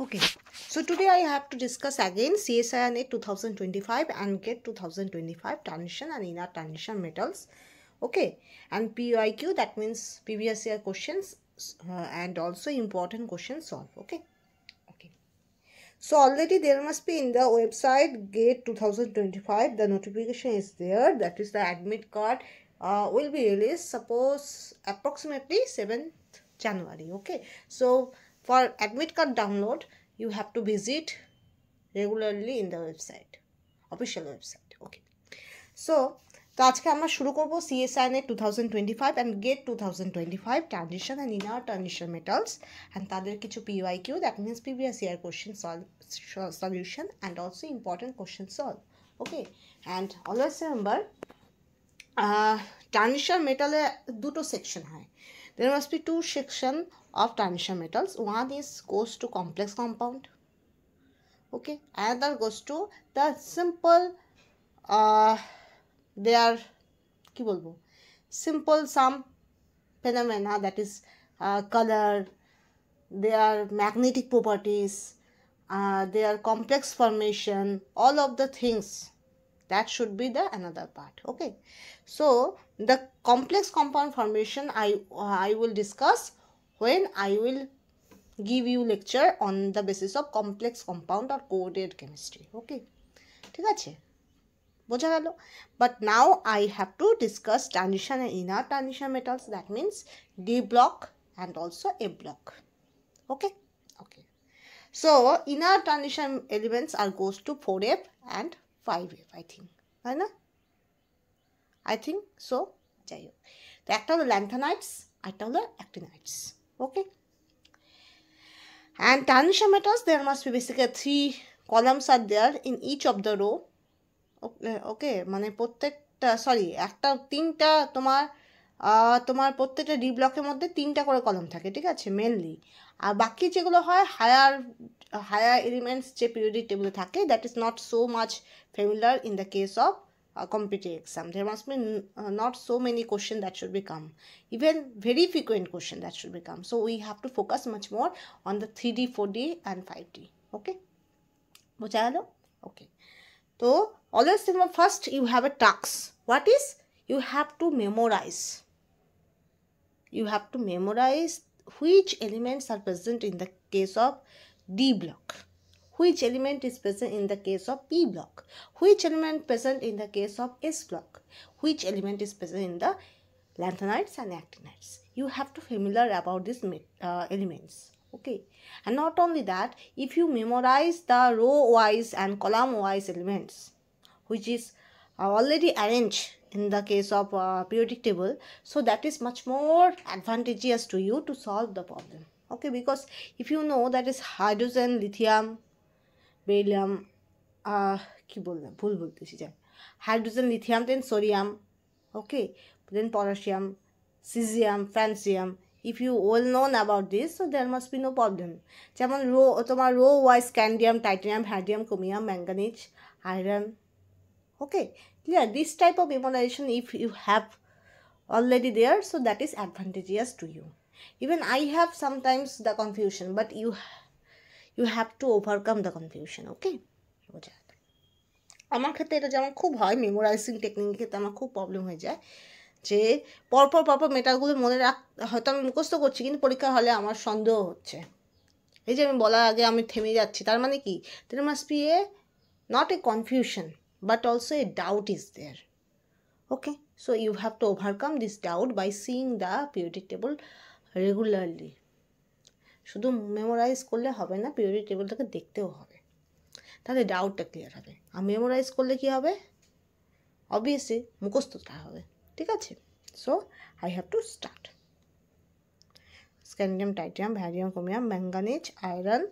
Okay, so today I have to discuss again CSIR 2025 and GATE 2025 transition and inner transition metals. Okay, and PYQ, that means previous year questions and also important questions solved. Okay. So already there must be in the website GATE 2025, the notification is there, that is the admit card will be released suppose approximately 7th January. Okay, so for admit card download you have to visit regularly in the website, official website. Okay, so তো আজকে আমরা শুরু করব CSIR 2025 and GATE 2025 transition and inner transition metals and তাদের কিছু PYQ, that means previous year question solution and also important question solve. Okay, and always remember transition metal দুটো section হয়. There must be two section of transition metals. One is goes to complex compound. Okay, another goes to the simple they are কি বলবো simple some phenomena, that is color, their magnetic properties, their complex formation, all of the things that should be the another part. Okay, so the complex compound formation I will discuss when I will give you lecture on the basis of complex compound or coordinate chemistry. Okay, ঠিক আছে, বোঝা গেল? But now I have to discuss transition and inner transition metals, that means D block and also A block. Okay, so inner transition elements are goes to 4F and 5F, I think, তাই না? I think so. যাই হোক, তো একটা হলো lanthanides, একটা হলো actinides. Okay, and transition metals, there must be basically 3 columns are there in each of the row. ওকে, মানে প্রত্যেকটা একটা 3টা তোমার প্রত্যেকটা ডি ব্লকের মধ্যে 3টা করে কলাম থাকে, ঠিক আছে, মেনলি। আর বাকি যেগুলো হয় হায়ার এলিমেন্টস যে পিরিয়ডিক টেবলে থাকে, that is not so much familiar in the case of competitive exam. There must be not so many questions that should become, even very frequent question that should become. So we have to focus much more on the 3D, 4D and 5D. Okay, বোঝা গেল? Okay, so always remember, first you have a task. What is? You have to memorize. You have to memorize which elements are present in the case of D block, which element is present in the case of P block, which element present in the case of S block, which element is present in the lanthanides and actinides. You have to familiar about these elements. Okay, and not only that, if you memorize the row wise and column wise elements which is already arranged in the case of periodic table, so that is much more advantageous to you to solve the problem. Okay, because if you know that is hydrogen, lithium, beryllium, কি বললাম, ভুল বলতেছি, যাই, hydrogen, lithium, then sodium, okay, then potassium, cesium, francium. If you well known about this, so there must be no problem. যেমন তোমার row wise scandium, titanium, vanadium, chromium, manganese, iron. Okay, clear? This type of memorization if you have already there, so that is advantageous to you. Even I have sometimes the confusion, but you have to overcome the confusion. Okay, আমার ক্ষেত্রে এটা যেমন খুব হয়, memorising টেকনিকের ক্ষেত্রে আমার খুব problem হয়ে যায় যে পরপর মেটালগুলো মনে হয়তো আমি মুখস্থ করছি, কিন্তু পরীক্ষা হলে আমার সন্দেহ হচ্ছে। এই যে আমি বলার আগে আমি থেমে যাচ্ছি, তার মানে কি, there must be a not a confusion but also a doubt is there. Okay, so you have to overcome this doubt by seeing the periodic table regularly. শুধু মেমোরাইজ করলে হবে না, পিরিয়ডিক টেবিলটাকে দেখতেও হবে, তাহলে ডাউটটা ক্লিয়ার হবে। আর মেমোরাইজ করলে কি হবে, অবভিয়াসলি মুখস্থটা হবে, ঠিক আছে। So I have to start. Scandium, titanium, ভ্যারিয়াম, chromium, manganese, iron,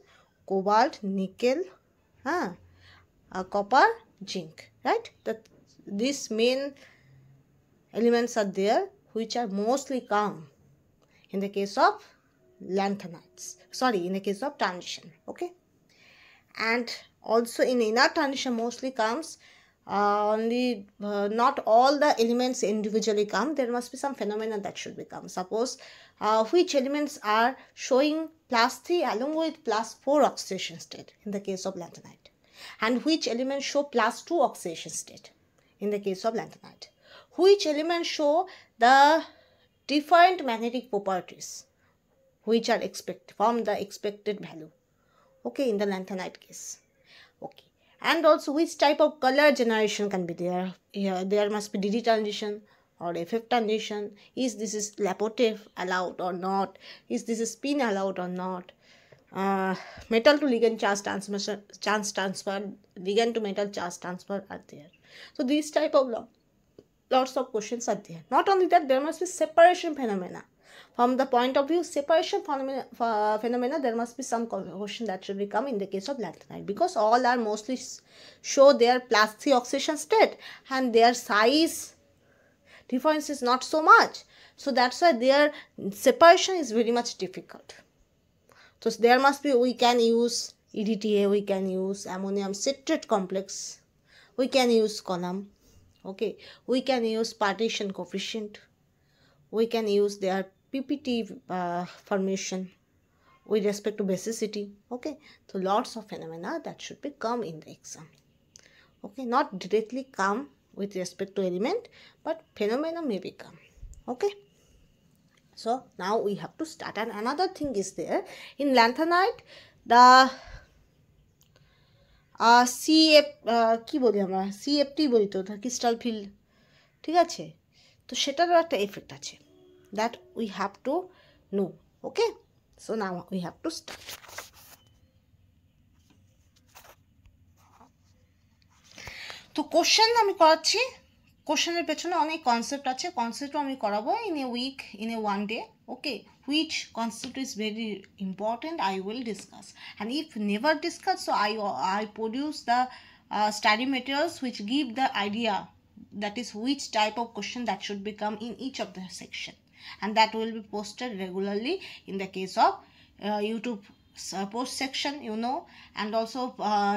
cobalt, nickel, হ্যাঁ, copper, zinc, right? These main elements are there which are mostly come in the case of lanthanides, in the case of transition. Okay, and also in inner transition mostly comes only not all the elements individually come. There must be some phenomena that should become. Suppose which elements are showing +3 along with +4 oxidation state in the case of lanthanide, and which elements show +2 oxidation state in the case of lanthanide, which elements show the different magnetic properties which are expected from the expected value, okay, in the lanthanide case, okay. And also which type of color generation can be there. Here there must be DD transition or FF transition. Is this is Laporte allowed or not? Is this is spin allowed or not? Metal to ligand charge transfer, ligand to metal charge transfer are there. So these type of lots of questions are there. Not only that, there must be separation phenomena. From the point of view separation phenomena, there must be some question that should become in the case of lanthanide, because all are mostly show their +3 oxidation state and their size difference is not so much. So that's why their separation is very much difficult. So there must be, we can use EDTA, we can use ammonium citrate complex, we can use column, okay, we can use partition coefficient, we can use their PPT formation with respect to basicity, okay. So lots of phenomena that should be come in the exam, okay, not directly come with respect to element, but phenomena may become, okay. So now we have to start. And another thing is there in lanthanide, the কি বলি আমরা, CFT বলি তো, crystal field, ঠিক আছে, তো সেটারও একটা এফেক্ট আছে, that we have to know, okay. So now we have to start. তো কোশ্চেন আমি করাচ্ছি, কোশ্চেনের পেছনে অনেক কনসেপ্ট আছে, কনসেপ্টও আমি করাবো in a week, in a one day, okay. Which concept is very important I will discuss, and if never discussed, so I produce the study materials which give the idea, that is which type of question that should become in each of the section, and that will be posted regularly in the case of YouTube post section, you know, and also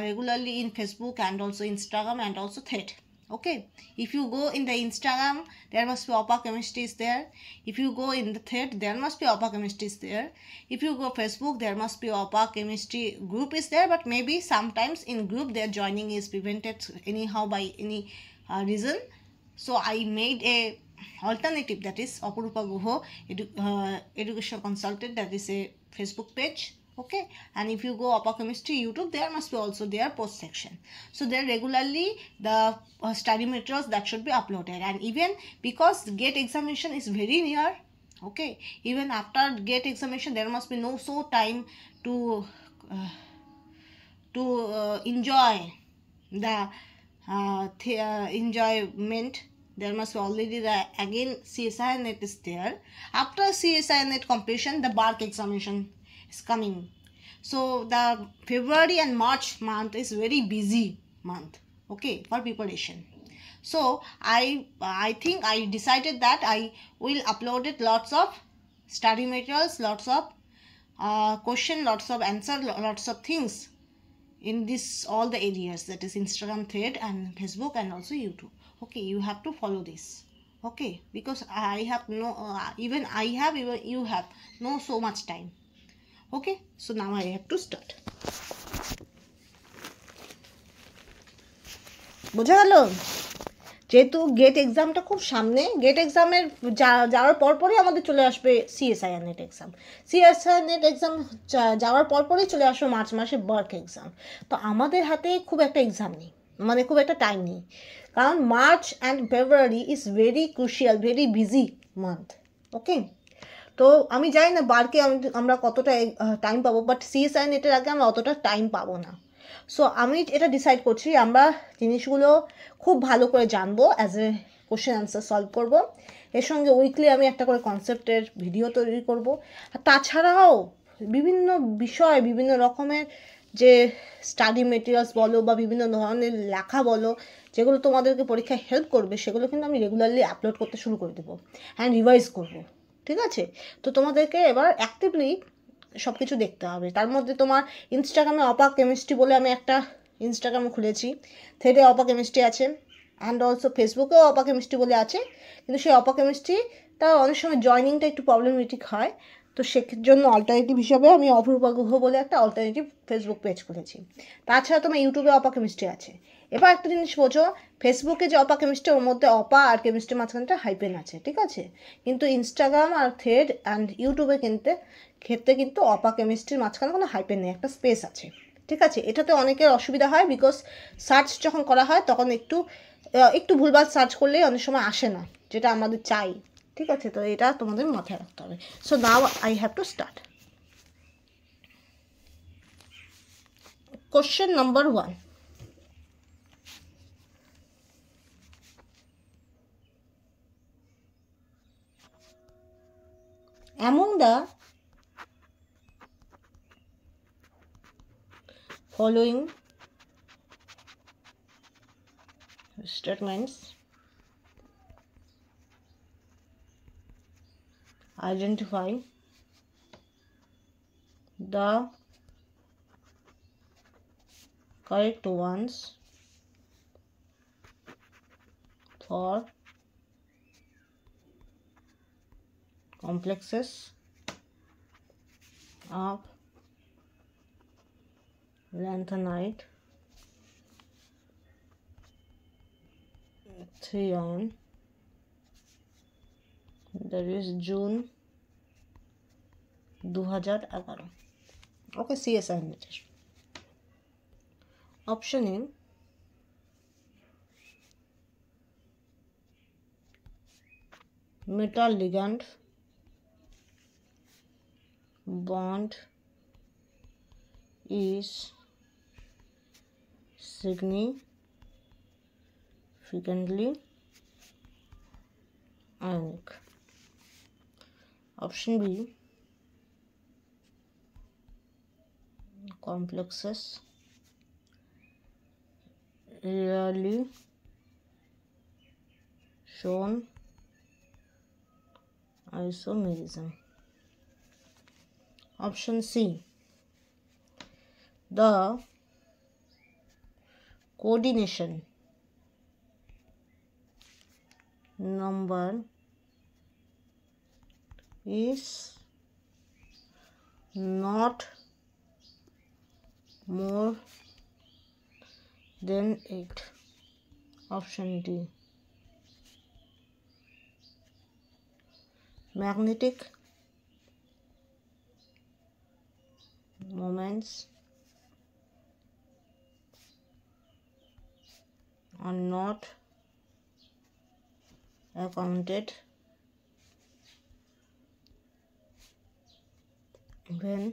regularly in Facebook and also Instagram and also Thread, okay. If you go in the Instagram, there must be OPA chemistry is there. If you go in the Thread, there must be OPA chemistry is there. If you go Facebook, there must be OPA chemistry group is there, but maybe sometimes in group their joining is prevented anyhow by any reason. So I made a alternative, that is Aparupa Guho education consultant, that is a Facebook page, okay. And if you go OPA chemistry YouTube, there must be also their post section. So there regularly the study materials that should be uploaded, and even because GATE examination is very near, okay, even after GATE examination there must be no so time to enjoy the enjoyment. There must be already the again CSIR net is there. After CSIR net completion, the BARC examination is coming. So the February and March month is very busy month, okay, for preparation. So I think I decided that I will upload it lots of study materials, lots of question, lots of answer, lots of things in this all the areas, that is Instagram, Thread and Facebook and also YouTube, okay. You have to follow this, okay, because I have no even you have no so much time, okay. So now I have to start. বোঝা গেল? যেহেতু gate এক্সামটা খুব সামনে, gate এক্সামের যাওয়ার পরপরই আমাদের চলে আসবে CSIR net exam, CSIR net exam যাওয়ার পরপরই চলে আসবে মার্চ মাসে বার্ক এক্সাম। তো আমাদের হাতে খুব একটা এক্সাম নেই, মানে খুব একটা টাইম নেই, কারণ March and February is very crucial, very busy month, okay. তো আমি জানি না বার্কে আমরা কতটা টাইম পাবো, বাট CSIR নেটের আগে আমরা অতটা টাইম পাবো না। সো আমি এটা ডিসাইড করছি, আমরা জিনিসগুলো খুব ভালো করে জানবো, as a question answer solve করব, এর সঙ্গে উইকলি আমি একটা করে কনসেপ্টের ভিডিও তৈরি করব। আর তাছাড়াও বিভিন্ন বিষয়, বিভিন্ন রকমের যে স্টাডি মেটেরিয়ালস বলো বা বিভিন্ন ধরনের লেখা বলো, যেগুলো তোমাদেরকে পরীক্ষায় হেল্প করবে, সেগুলো কিন্তু আমি রেগুলারলি আপলোড করতে শুরু করে দেবো অ্যান্ড রিভাইজ করবো, ঠিক আছে। তো তোমাদেরকে এবার অ্যাক্টিভলি সব কিছু দেখতে হবে। তার মধ্যে তোমার ইনস্টাগ্রামে অপা কেমিস্ট্রি বলে আমি একটা ইনস্টাগ্রামও খুলেছি, থ্রেডে অপা কেমিস্ট্রি আছে, অ্যান্ড অলসো ফেসবুকেও অপা কেমিস্ট্রি বলে আছে, কিন্তু সেই অপা কেমিস্ট্রিটা অনেক সময় জয়নিংটা একটু প্রবলেমেটিক হয়, তো সেজন্য অল্টারনেটিভ হিসাবে আমি অপরূপা গুহ বলে একটা অল্টারনেটিভ ফেসবুক পেজ খুলেছি। তাছাড়া তোমার ইউটিউবে অপা কেমিস্ট্রি আছে। এবার একটা জিনিস বোঝো, ফেসবুকে যে অপা কেমিস্ট্রি, ওর মধ্যে অপা আর কেমিস্ট্রির মাঝখানটা হাইপেন আছে, ঠিক আছে, কিন্তু ইনস্টাগ্রাম আর থ্রেড অ্যান্ড ইউটিউবে ক্ষেত্রে কিন্তু অপা কেমিস্ট্রির মাঝখানে কোনো হাইপেন নেই, একটা স্পেস আছে, ঠিক আছে। এটাতে অনেকের অসুবিধা হয়, বিকজ সার্চ যখন করা হয় তখন একটু ভুলভাল সার্চ করলেই অনেক সময় আসে না, যেটা আমাদের চাই, ঠিক আছে। তো এটা তোমাদের মাথায় রাখতে হবে। So now I have to start. Question number 1. Among the following statements, identify the correct ones for complexes of lanthanide 3 ion, that is June 2011. Okay, CSI notation. Option A, metal ligand bond is significantly ionic. Option B, complexes rarely shown isomerism. Option C, the coordination number is not more than 8. Option D, magnetic moments are not accounted when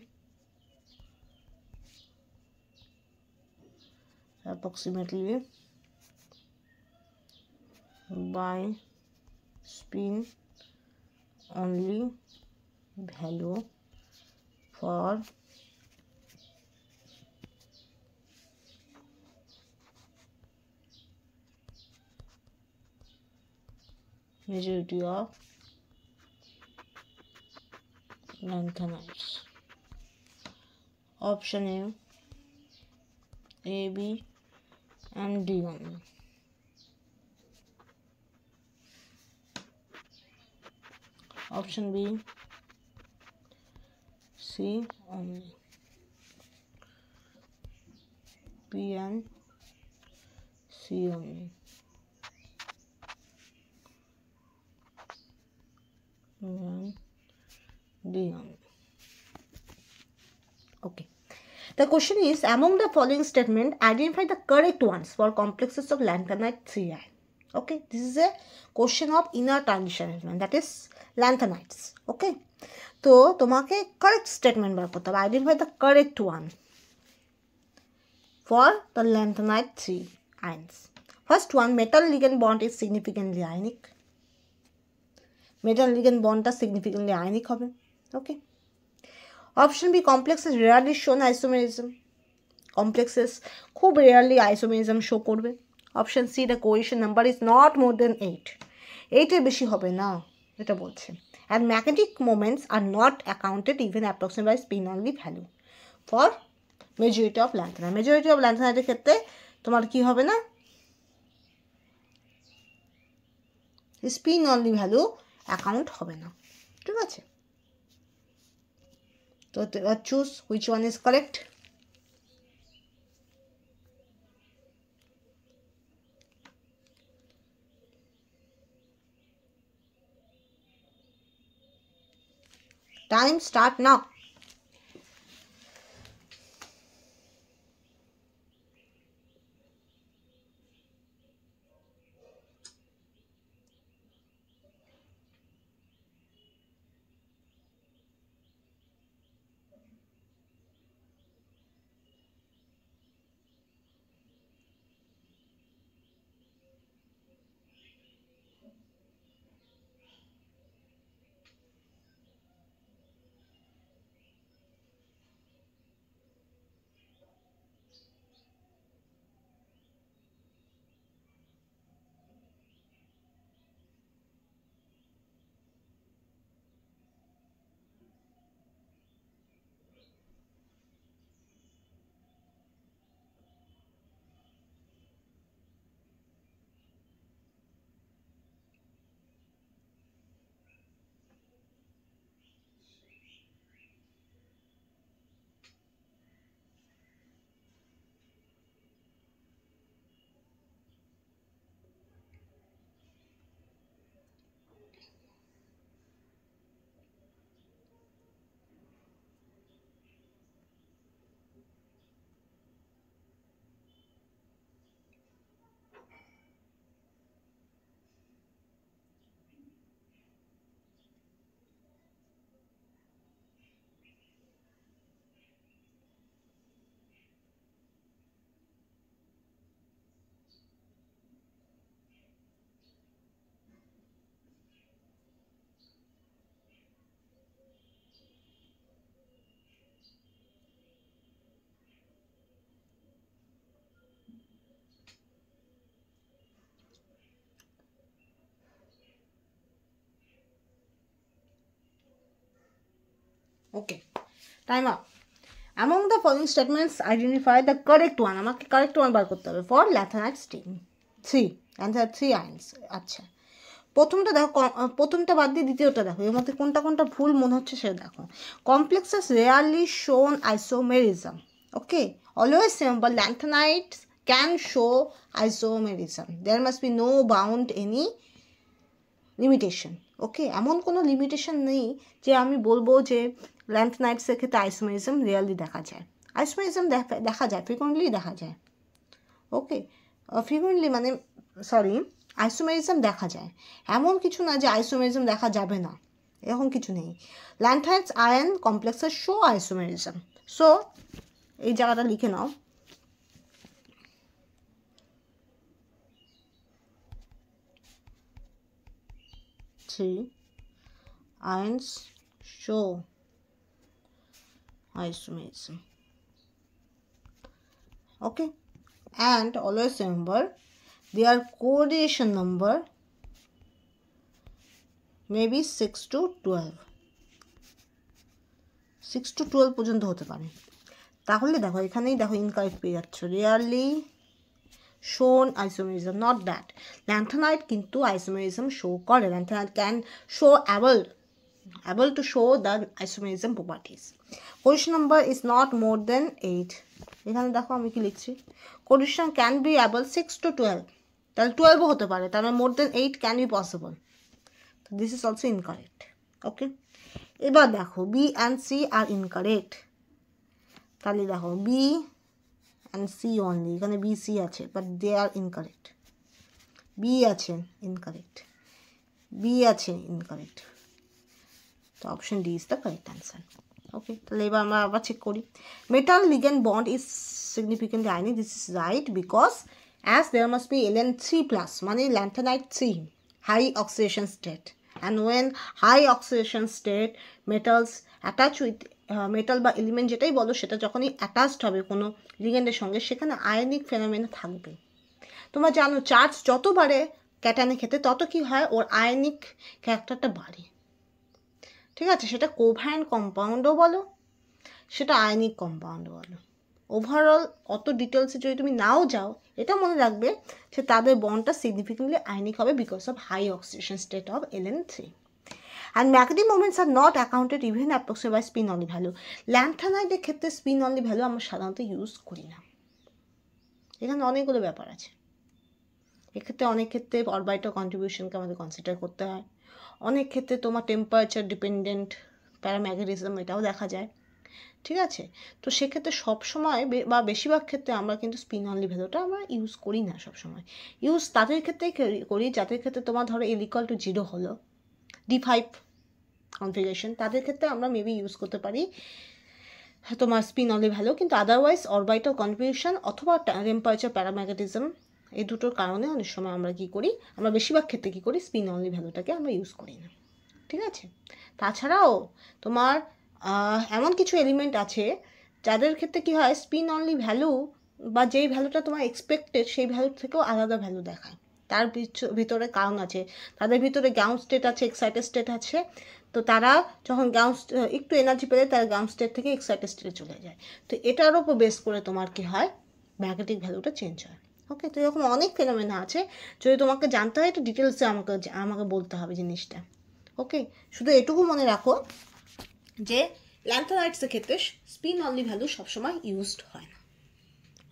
approximately by spin only value for majority of lanthanides. Option A, B and D only. Option B, C only. B and C only. And D only. Okay. The question is, among the following statement, identify the correct ones for complexes of lanthanide 3i. Okay, this is a question of inner transition element, that is lanthanides. Okay, তো তোমাকে correct statement বার করতে হবে, identify the correct one for the lanthanide 3 ions. First one, metal ligand bond is significantly ionic. Metal ligand bondটা significantly ionic হবে. Okay. Option B, complexes rarely shown isomerism. Complexes খুব rarely isomerism show করবে. Option C, the cohesion number is not more than 8. 8 এর বেশি হবে না, এটা বলছে। And magnetic moments are not accounted even approximately by spin only value for majority of lanthanide. Majority of ল্যান্থেনাইটের ক্ষেত্রে তোমার কি হবে না, স্পিন অনলি ভ্যালু অ্যাকাউন্ট হবে না, ঠিক আছে। তো এবার choose which one is correct. Time start now. Okay, time up. Among the following statements, identify the correct one. আমাকে correct one বার করতে হবে for lanthanide steam. 3 and there are 3 ions. আচ্ছা, প্রথমটা দেখো, প্রথমটা বাদ দিয়ে দ্বিতীয়টা দেখো, এর মধ্যে কোনটা কোনটা ভুল মনে হচ্ছে সেটা দেখো। Complexes rarely shown isomerism. Okay, always remember lanthanides can show isomerism. There must be no bound any limitation. Okay, এমন কোনো লিমিটেশন নেই যে আমি বলবো যে ল্যান্থনাইটসের ক্ষেত্রে আইসোমেরিজম রিয়ালি দেখা যায়। আইসোমেরিজম দেখা যায়, ফ্রিকুয়েন্টলি দেখা যায়। ওকে, ফ্রিকুয়েন্টলি মানে সরি, আইসোমেরিজম দেখা যায়, এমন কিছু না যে আইসোমেরিজম দেখা যাবে না, এরকম কিছু নেই। ল্যান্থনাইটস আয়ন কমপ্লেক্সের শো আইসোমেরিজম। সো এই জায়গাটা লিখে নাও। Ions show isomerism. Okay, and always remember their coordination number may be 6 to 12. 6 to 12 পর্যন্ত হতে পারে। তাহলে দেখো এখানেই দেখো ইনকারেক্ট পেয়ে যাচ্ছ, rarely shown isomerism, not that. Lanthanide কিন্তু isomerism show করে, lanthanide can show able to show the isomerism properties. Question number is not more than 8. এখানে দেখো আমি কি লিখছি, condition can be able 6 to 12, তাহলে 12 হতে পারে, তার মানে more than 8 can be possible. So this is also incorrect. Okay, এবার দেখো B and C are incorrect. তাহলে দেখো B and C only, এখানে B C আছে, but they are incorrect. B আছে incorrect, B আছে incorrect. So option D is the correct answer. Okay, তাহলে এবার আমরা আবার চেক করি। Metal ligand bond is significantly ionic. This is right because as there must be Ln3+, মানে lanthanide 3, high oxidation state, and when high oxidation state metals attach with metal বা element যেটাই বলো সেটা যখনই অ্যাটাচড হবে কোনো লিগ্যান্ডের সঙ্গে, সেখানে আয়নিক ফেনোমেনা থাকবে। তোমরা জানো চার্জ যত বাড়ে ক্যাটায়নের ক্ষেত্রে তত কি হয়, ওর আয়নিক ক্যারেক্টারটা বাড়ে। ঠিক আছে, সেটা কোভ্যালেন্ট কম্পাউন্ডও বলো, সেটা আয়নিক কম্পাউন্ডও বলো। ওভারঅল অত ডিটেলসে যদি তুমি নাও যাও, এটা মনে রাখবে যে তাদের বন্ডটা সিগনিফিকেন্টলি আয়নিক হবে because of high oxidation state of Ln3. And magnetic moments are not accounted even approximate by spin only value. ল্যান্থানাইডের ক্ষেত্রে স্পিন অনলি ভ্যালু আমরা সাধারণত ইউজ করি না। এখানে অনেকগুলো ব্যাপার আছে। এক্ষেত্রে অনেক ক্ষেত্রে অরবিটাল কন্ট্রিবিউশনকে আমাদের কনসিডার করতে হয়, অনেক ক্ষেত্রে তোমার টেম্পারেচার ডিপেন্ডেন্ট প্যারাম্যাগনেটিজম এটাও দেখা যায়, ঠিক আছে। তো সেক্ষেত্রে সবসময় বা বেশিরভাগ ক্ষেত্রে আমরা কিন্তু স্পিন অনলি ভ্যালুটা আমরা ইউজ করি না সবসময়। ইউজ তাদের ক্ষেত্রেই করি যাদের ক্ষেত্রে তোমার ধরো L=0 হলো, D5 কনফিগারেশন, তাদের ক্ষেত্রে আমরা মেবি ইউজ করতে পারি তোমার স্পিন অনলি ভ্যালু। কিন্তু আদারওয়াইজ অরবিটাল কনফিগারেশন অথবা টেম্পারেচার প্যারাম্যাগনেটিজম এই দুটোর কারণে অনেক সময় আমরা কী করি, আমরা বেশিরভাগ ক্ষেত্রে কী করি, স্পিন অনলি ভ্যালুটাকে আমরা ইউজ করি না, ঠিক আছে। তাছাড়াও তোমার এমন কিছু এলিমেন্ট আছে যাদের ক্ষেত্রে কী হয়, স্পিন অনলি ভ্যালু বা যেই ভ্যালুটা তোমার এক্সপেক্টেড সেই ভ্যালুর থেকেও আলাদা ভ্যালু দেখায়। তার ভিতরে কারণ আছে, তাদের ভিতরে গ্রাউন্ড স্টেট আছে, এক্সাইটেড স্টেট আছে। তো তারা যখন গ্রাউন্ড একটু এনার্জি পেলে তারা গ্রাউন্ড স্টেট থেকে এক্সাইটেড স্টেটে চলে যায়। তো এটার উপর বেস করে তোমার কী হয়, ম্যাগনেটিক ভ্যালুটা চেঞ্জ হয়। ওকে, তো এরকম অনেক ফেনোমেনা আছে, যদি তোমাকে জানতে হয় একটু ডিটেলসে আমাকে বলতে হবে জিনিসটা। ওকে, শুধু এটুকু মনে রাখো যে ল্যান্থানাইডসের ক্ষেত্রে স্পিন অনলি ভ্যালু সবসময় ইউজড হয় না।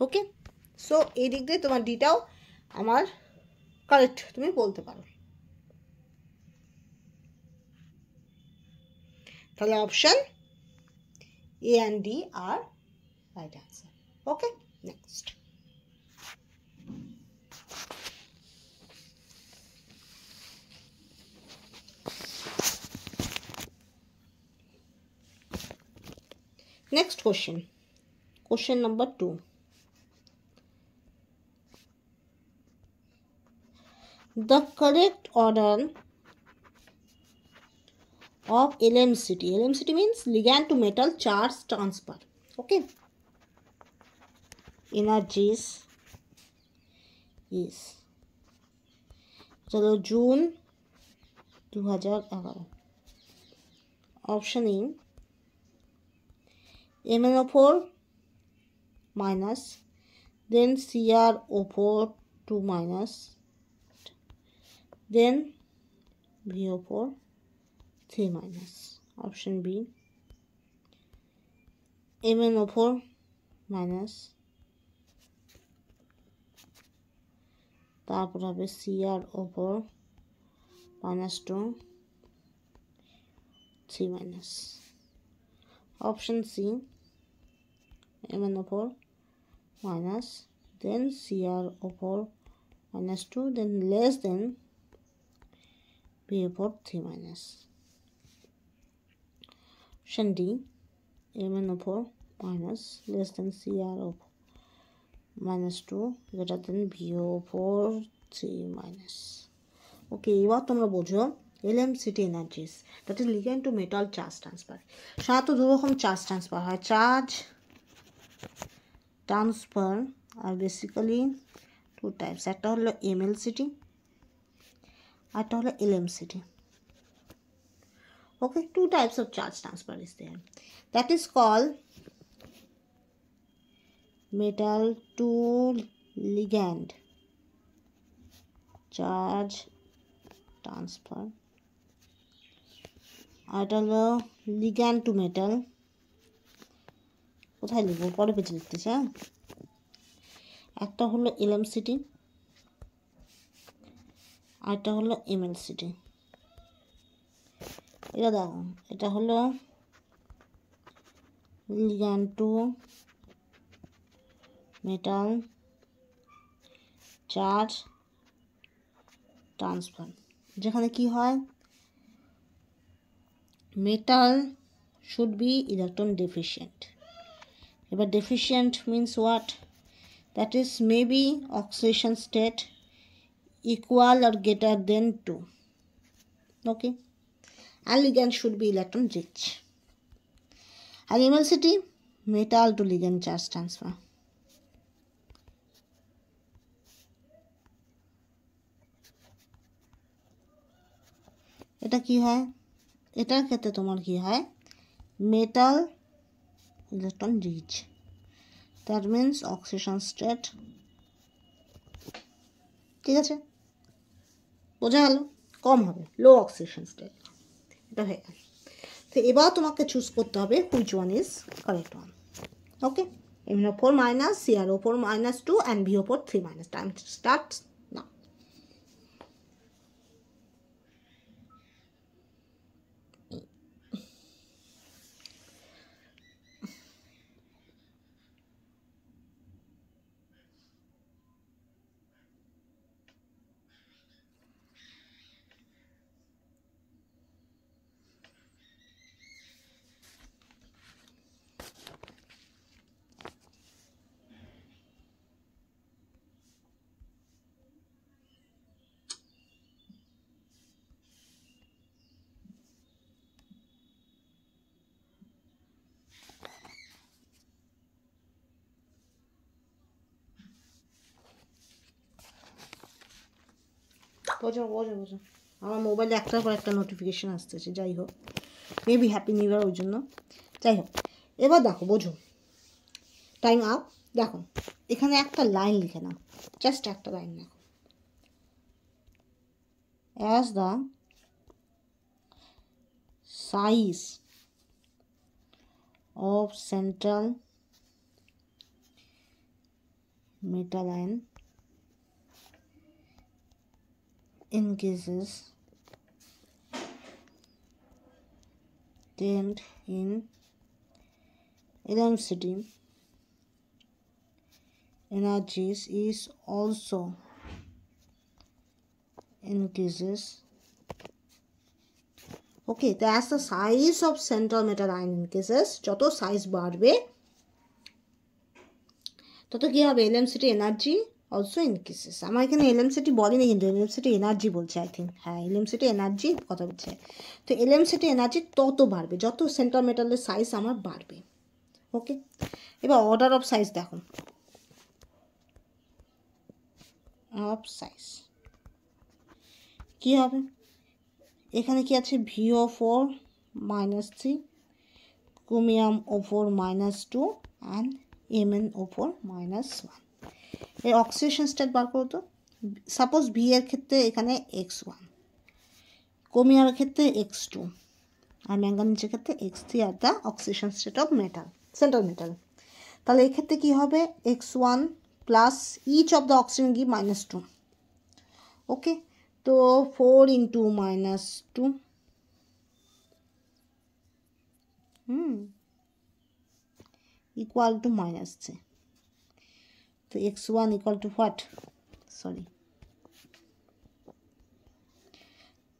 ওকে, সো এই দিক দিয়ে তোমার ডিটাও আমার কারেক্ট তুমি বলতে পারো। তাহলে option A and D are right answer. Okay, next. Next question. Question number 2. The correct order of LMCT. LMCT means ligand to metal charge transfer. Okay. Energies is चलो जून 2011. Option E MnO4 minus, then CrO4 2 minus, then VO4 3 minus. Option B MnO4 minus, তারপর হবে CrO4 minus 2 3 minus. Option C MnO4 minus, then CrO4 minus 2, then less than VO4 3 minus. Option D MnO4 minus, less than CrO4 minus 2, greater than VO4 3 minus. ওকে, এবার তোমরা বোঝো LMCT energies, that is ligand to metal charge transfer. সাধারণত দু রকম charge transfer হয়, charge transfer আর basically two types, একটা হলো MLCT আর একটা হলো LMCT. Okay, two types of charge transfer is there. That is called metal to ligand charge transfer. আর এটা হলো ligand to metal. কোথায় লিখবো, পরে পেজে লিখতেছি। হ্যাঁ, একটা হলো LMCT আর একটা হলো MLCT. এটা দেখো, এটা হলো ligand to metal charge transfer, যেখানে কি হয়, metal should be electron deficient. এবার deficient means what? That is maybe oxidation state equal or greater than 2. Okay, and ligand should be electron rich. And MLCT, metal to ligand charge transfer. এটা কি হয়, এটার ক্ষেত্রে তোমার কি হয়, metal electron rich, that means oxidation state. ঠিক আছে, বোঝা গেল? কম হবে, লো অক্সিডেশন স্টেট, এটা হয়ে গেল। তো এবার তোমাকে চুজ করতে হবে which one is correct one. Okay, MnO4 minus, CrO4 minus 2 and BO4 3 minus. Time starts now. বোঝো বোঝো বোঝো, আমার মোবাইলে একটার পর একটা নোটিফিকেশান আসতেছে, যাই হোক, মেবি হ্যাপি নিউ ইয়ার ওই জন্য। যাই হোক, এবার দেখো বোঝো, টাইম আপ। দেখো এখানে একটা লাইন লিখে নাও, জাস্ট একটা লাইন দেখো, as the size of central metal ion increases, then in electricity energies is also increases. Okay, that's the size of central metal ion increases. যত সাইজ বাড়বে তত কি হবে, এলএমসিটি এনার্জি অলসো ইনক্রিজেস। আমার এখানে এলএমসিটি বলেনি কিন্তু এলএমসিটি এনার্জি বলছে, আই থিঙ্ক, হ্যাঁ এলএমসিটি এনার্জি কথা বলছে। তো এলএমসিটি এনার্জি তত বাড়বে যত সেন্ট্রাল মেটালের সাইজ আমার বাড়বে। ওকে, এবার অর্ডার অফ সাইজ দেখো, অফ সাইজ কী হবে, এখানে কি আছে, VO4 -3, CrO4 -2 অ্যান্ড MnO4 -1। এর অক্সিডেশন স্টেট বার করো তো। সাপোজ বি এর ক্ষেত্রে এখানে X1, ক্রোমিয়ামের ক্ষেত্রে X2 আর ম্যাঙ্গানিজের ক্ষেত্রে X3 আর the oxidation state of metal, central metal. তাহলে এক্ষেত্রে কী হবে, X1 plus each of the oxygen give -2। Okay, তো 4 × -2 equal to -3. So X1 equal to what? Sorry,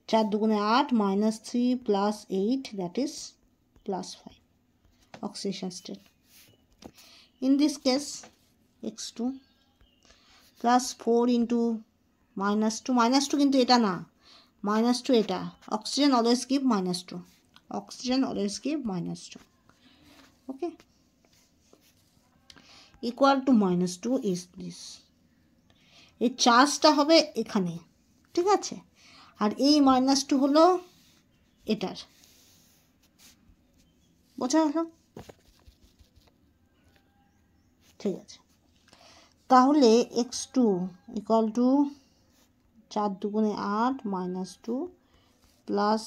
4 দুগুণে 8 -3 plus 8, that is +5 oxidation state. In this case X2 plus 4 × -2 কিন্তু এটা না, -2 এটা, oxygen always give -2, oxygen always give -2. Okay, equal to -2 is this. এই চার্জটা হবে এখানে, ঠিক আছে, আর এই -2 হলো এটার, বোঝা গেল? ঠিক আছে, তাহলে X2 equal to 4 দুগুণে 8 -2 plus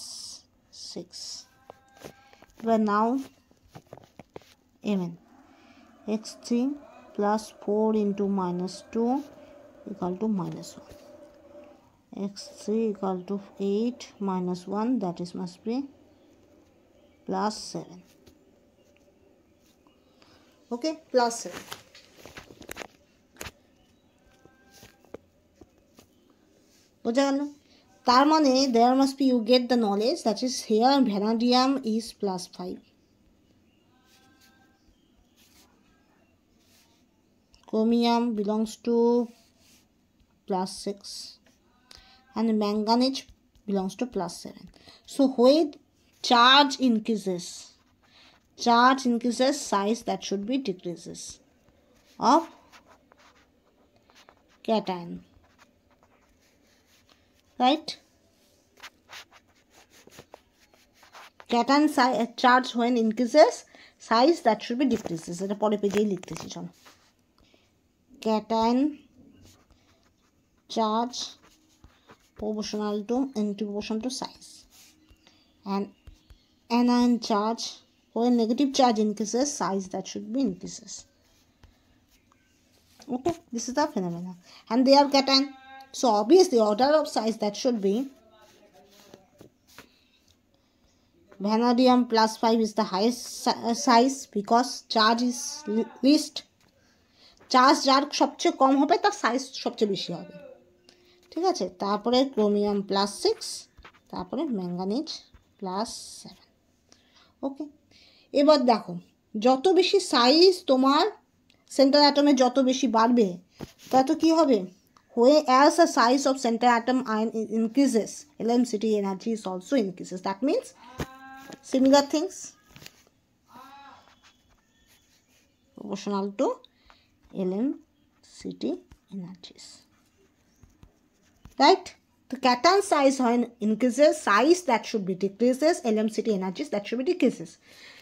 6. এবার নাও Mn, X3 plus 4 × -2 equal to -1. X3 equal to 8 -1, that is must be +7. Okay, +7. বোঝা গেল? তার মানে there must be, you get the knowledge that is here vanadium is +5, chromium belongs to +6 and manganese belongs to +7. So when charge increases, size that should be decreases of cation, right? cation charge when increases, size that should be decreases. এটা পরে পেজেই লিখতেছি, চলো। cation charge proportional to proportion to size, and anion charge when negative charge increases, size that should be increases. Okay, this is the phenomena, and they are cation. So obviously order of size that should be vanadium plus 5 is the highest size because charge is least. Charge যার সবচেয়ে কম হবে তার size সবচেয়ে বেশি হবে, ঠিক আছে। তারপরে ক্রোমিয়াম প্লাস 6, তারপরে ম্যাঙ্গানিজ প্লাস 7। ওকে, এবার দেখো যত বেশি সাইজ তোমার সেন্টার অ্যাটমে যত বেশি বাড়বে তত কি হবে, as the size of center atom ion increases, LMCT energy is also increases. That means similar things proportional to LMCT energies, right? The cation size when increases, size that should be decreases, LMCT energies that should be decreases.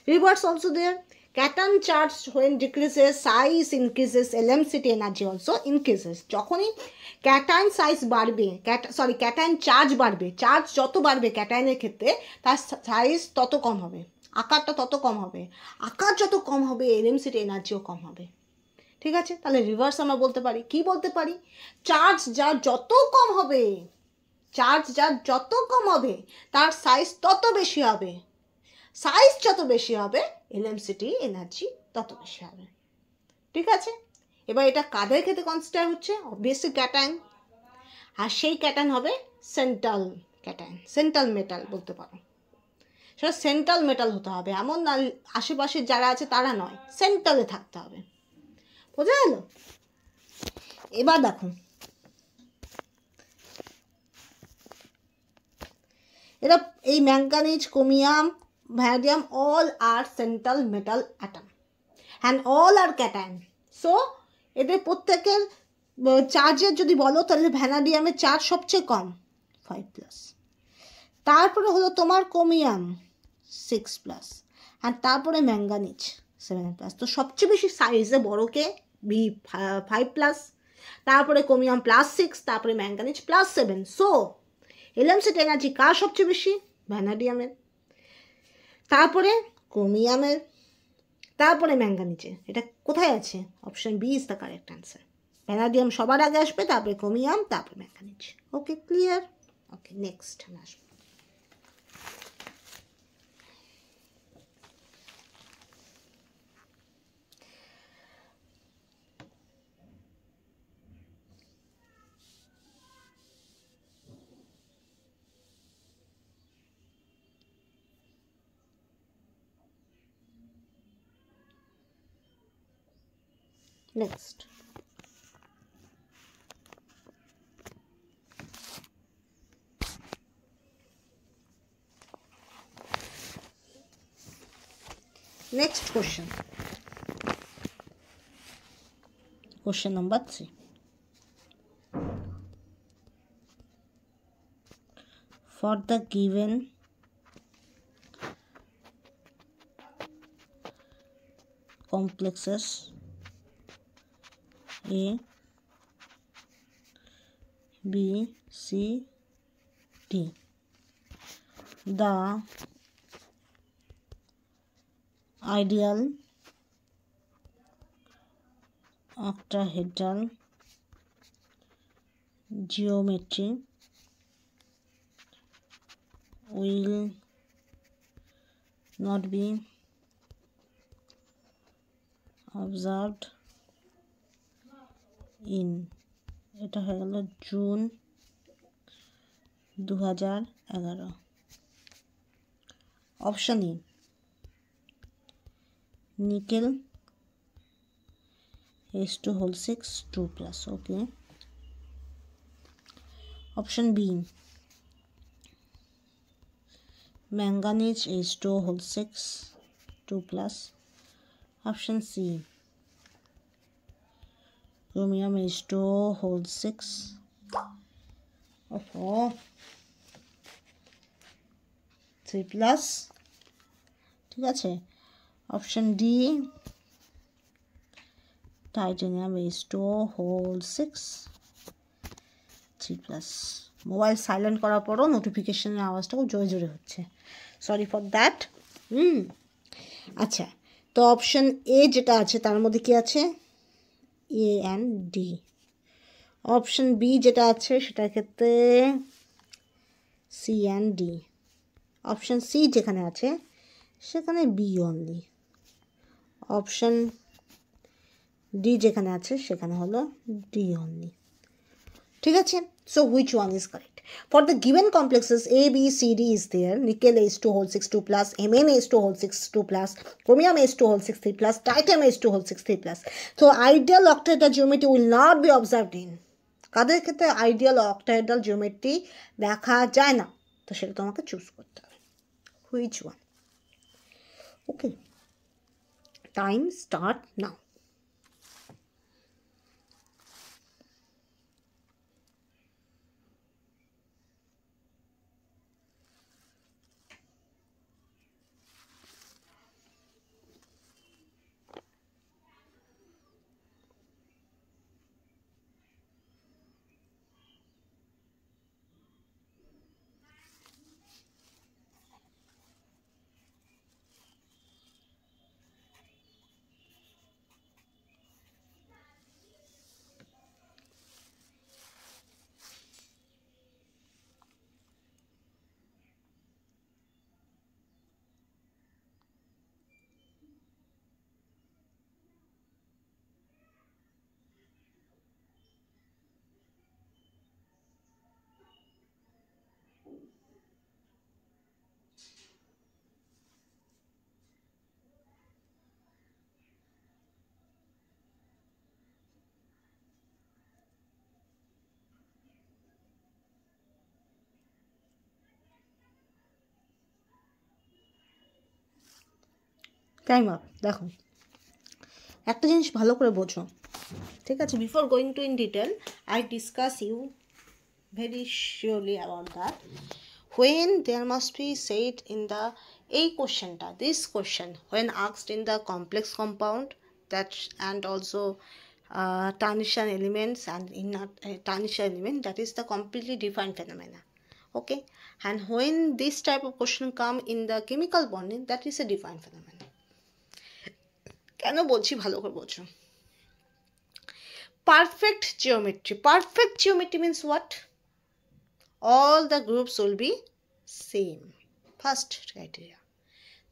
Reverse also there, cation charge when decreases, size increases, LMCT energy also increases. যখনই cation size বাড়বে, cation charge বাড়বে, charge যত বাড়বে ক্যাটায়নের ক্ষেত্রে তার size তত কম হবে, আকারটা তত কম হবে, আকার যত কম হবে LMCT এনার্জিও কম হবে, ঠিক আছে। তাহলে রিভার্স আমরা বলতে পারি, কি বলতে পারি, চার্জ যার যত কম হবে, চার্জ যার যত কম হবে তার সাইজ তত বেশি হবে, সাইজ যত বেশি হবে LMCT এনার্জি তত বেশি হবে, ঠিক আছে। এবার এটা কাদের ক্ষেত্রে কনসিডার হচ্ছে, অবভিয়াসলি ক্যাটায়ন, আর সেই ক্যাটায়ন হবে সেন্ট্রাল ক্যাটায়ন, সেন্ট্রাল মেটাল বলতে পারো। সেটা সেন্ট্রাল মেটাল হতে হবে, এমন না আশেপাশে যারা আছে তারা নয়, সেন্ট্রালে থাকতে হবে, বোঝা গেল। এবার দেখো এটা এই manganese, chromium, vanadium all are central metal atom and all are cation. So এদের প্রত্যেকের চার্জের যদি বলো তাহলে ভ্যানাডিয়ামের চার্জ সবচেয়ে কম 5+, তারপরে হলো তোমার ক্রোমিয়াম 6+, আর তারপরে ম্যাঙ্গানিজ 7+। তো সবচেয়ে বেশি সাইজে বড়কে V5+, তারপরে ক্রোমিয়াম +6, তারপরে ম্যাঙ্গানিজ +7। সো LMCT এনার্জি কার সবচেয়ে বেশি, ভ্যানাডিয়ামের, তারপরে ক্রোমিয়ামের, তারপরে ম্যাঙ্গানিজের। এটা কোথায় আছে, option B is the correct answer. Vanadium সবার আগে আসবে, তারপরে ক্রোমিয়াম, তারপরে manganese. Okay, clear. Okay, next আসবো। Next, next question. Question number 3. For the given complexes A, B, C, D, the ideal octahedral geometry will not be observed in, এটা হয়ে গেল June 2011। Option E nickel H2 whole 6 2+, okay. Option B manganese H2 whole 6 2+। Option C chromium H2 whole 6 3+। ঠিক আছে, option D titanium H2O6 3+। Mobile silent করার পরও নোটিফিকেশনের আওয়াজটা খুব জোরে জোরে হচ্ছে, সরি ফর দ্যাট। আচ্ছা, তো অপশন এ যেটা আছে তার মধ্যে কি আছে, A and D. Option B যেটা আছে সেটার ক্ষেত্রে C and D. Option C যেখানে আছে সেখানে বি অনলি। অপশন ডি যেখানে আছে সেখানে হলো ডি অনলি। ঠিক আছে, so which one is correct? For the given complexes A, B, C, D is there, nickel H2O6 2+, Mn H2O6 2+, chromium H2O6 3+, titanium H2O6 3+. So ideal octahedral geometry will not be observed in. কাদের ক্ষেত্রে ideal octahedral geometry দেখা যায় না, তো সেটা তোমাকে choose করতে হবে which one. Okay, time start now. Time up. দেখো, একটা জিনিস ভালো করে বোঝো, ঠিক আছে, before going to in detail I discuss you very surely about that. When there must be said in the a question ta, this question when asked in the complex compound that and also transition elements and in transition element, that is the completely different phenomena. Okay, and when this type of question come in the chemical bonding, that is a different phenomena. কেন বলছি ভালো করে বোঝো। Perfect geometry. Perfect geometry means what? All the groups will be same. First criteria,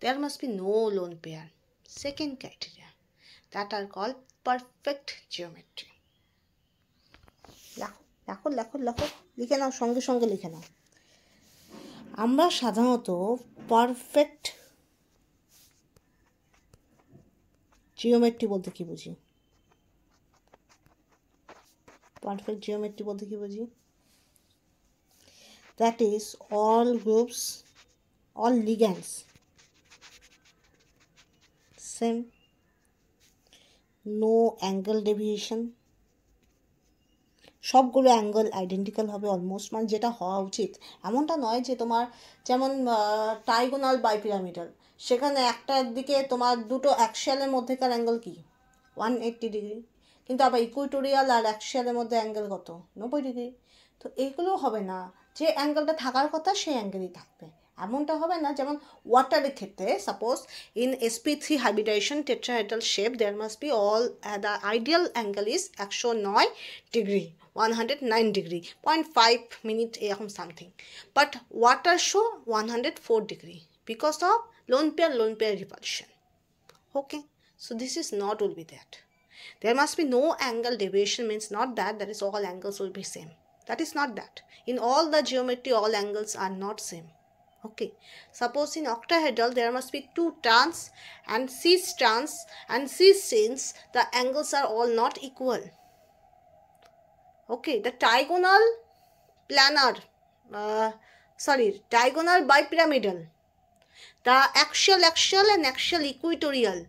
there must be no lone pair. Second criteria, that are called perfect geometry. লেখো লেখো লেখো, লিখে নাও, সঙ্গে সঙ্গে লিখে নাও। আমরা সাধারণত পারফেক্ট জিওমেট্রি বলতে কি বুঝি? পারফেক্ট জিওমেট্রি বলতে কি বুঝি? That is all groups, all ligands same, no angle deviation, সবগুলো অ্যাঙ্গেল আইডেন্টিক্যাল হবে অলমোস্ট, মানে যেটা হওয়া উচিত। এমনটা নয় যে তোমার যেমন ট্রাইগোনাল বাইপিরামিডাল, সেখানে একটার দিকে তোমার দুটো অ্যাক্সিয়ালের মধ্যেকার অ্যাঙ্গেল কি 180 ডিগ্রি, কিন্তু আবার ইকুইটোরিয়াল আর অ্যাক্সিয়ালের মধ্যে অ্যাঙ্গেল কত 90 ডিগ্রি। তো এইগুলো হবে না যে অ্যাঙ্গেলটা থাকার কথা সেই অ্যাঙ্গেলই থাকবে, এমনটা হবে না। যেমন ওয়াটারের ক্ষেত্রে suppose in sp3 hybridization tetrahedral shape there must be all the ideal angle is 109 degree 109 degree 0.5 minute এরকম something, but water show 104 degree because of lone pair repulsion. Okay, so this is not will be that. There must be no angle deviation means not that is all angles will be same. That is not that. In all the geometry all angles are not same. Okay, suppose in octahedral there must be two trans and cis trans and cis since the angles are all not equal. Okay, the trigonal planar diagonal bipyramidal, the axial and axial equatorial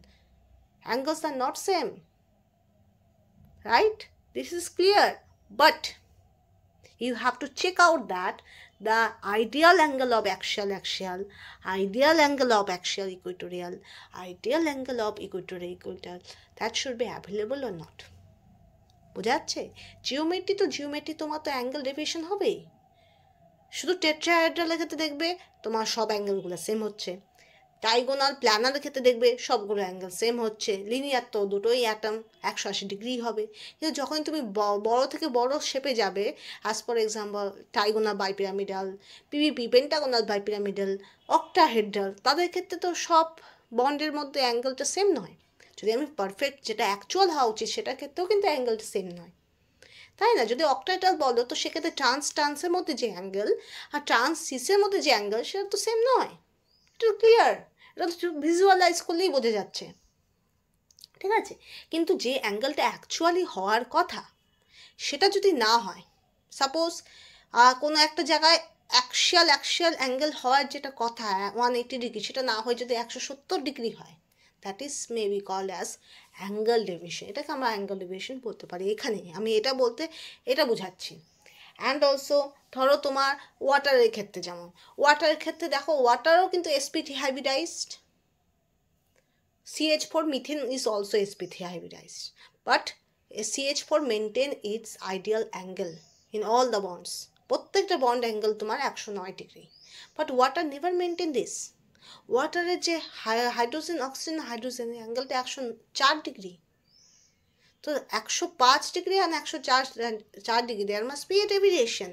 angles are not same, right? This is clear, but you have to check out that the ideal angle of axial, ideal angle of axial equatorial, ideal angle of equatorial, that should be available or not. বোঝা যাচ্ছে? Geometry তো geometry, তোমার তো angle deviation হবেই। শুধু টেট্রাহেড্রালের ক্ষেত্রে দেখবে তোমার সব অ্যাঙ্গেলগুলো সেম হচ্ছে, ডায়াগোনাল প্ল্যানারের ক্ষেত্রে দেখবে সবগুলো অ্যাঙ্গেল সেম হচ্ছে, লিনিয়ার তো দুটোই অ্যাটম 180 ডিগ্রি হবে। কিন্তু যখন তুমি বড় থেকে বড় শেপে যাবে, as for example trigonal bipyramidal, পিভিপি পেন্টাগোনাল বাইপিরামিডাল, অক্টাহেড্রাল, তাদের ক্ষেত্রে তো সব বন্ডের মধ্যে অ্যাঙ্গেলটা সেম নয়। যদি আমি পারফেক্ট যেটা অ্যাকচুয়াল হওয়া উচিত সেটার ক্ষেত্রেও কিন্তু অ্যাঙ্গেলটা সেম নয়, তাই না? যদি অক্টাহেড্রাল বলো তো সেক্ষেত্রে ট্রান্সের মধ্যে যে অ্যাঙ্গেল আর সিসের মধ্যে যে অ্যাঙ্গেল সেটা তো সেম নয়। এটা ক্লিয়ার, এটা তো ভিজুয়ালাইজ করলেই বোঝা যাচ্ছে, ঠিক আছে? কিন্তু যে অ্যাঙ্গেলটা অ্যাকচুয়ালি হওয়ার কথা সেটা যদি না হয়, সাপোজ কোনো একটা জায়গায় অ্যাকশিয়াল অ্যাঙ্গেল হওয়ার যেটা কথা 180 ডিগ্রি, সেটা না হয় যদি 170 ডিগ্রি হয়, that is may be called as angle deviation. এটাকে আমরা অ্যাঙ্গেল ডেভিয়েশন বলতে পারি। এখানে আমি এটা বলতে এটা বোঝাচ্ছি। অ্যান্ড অলসো ধরো তোমার ওয়াটারের ক্ষেত্রে, যেমন ওয়াটারের ক্ষেত্রে দেখো ওয়াটারও কিন্তু sp3 hybridized, CH4 methane is also sp3 hybridized, but CH4 maintain its ideal angle in all the bonds, প্রত্যেকটা বন্ড অ্যাঙ্গেল তোমার 109 degree, but water never maintain this. ওয়াটারের যে হাইড্রোজেন হাইড্রোজেনের অ্যাঙ্গেলটা 104 ডিগ্রি, তো 105 ডিগ্রি আর 104 degree, there must be a deviation,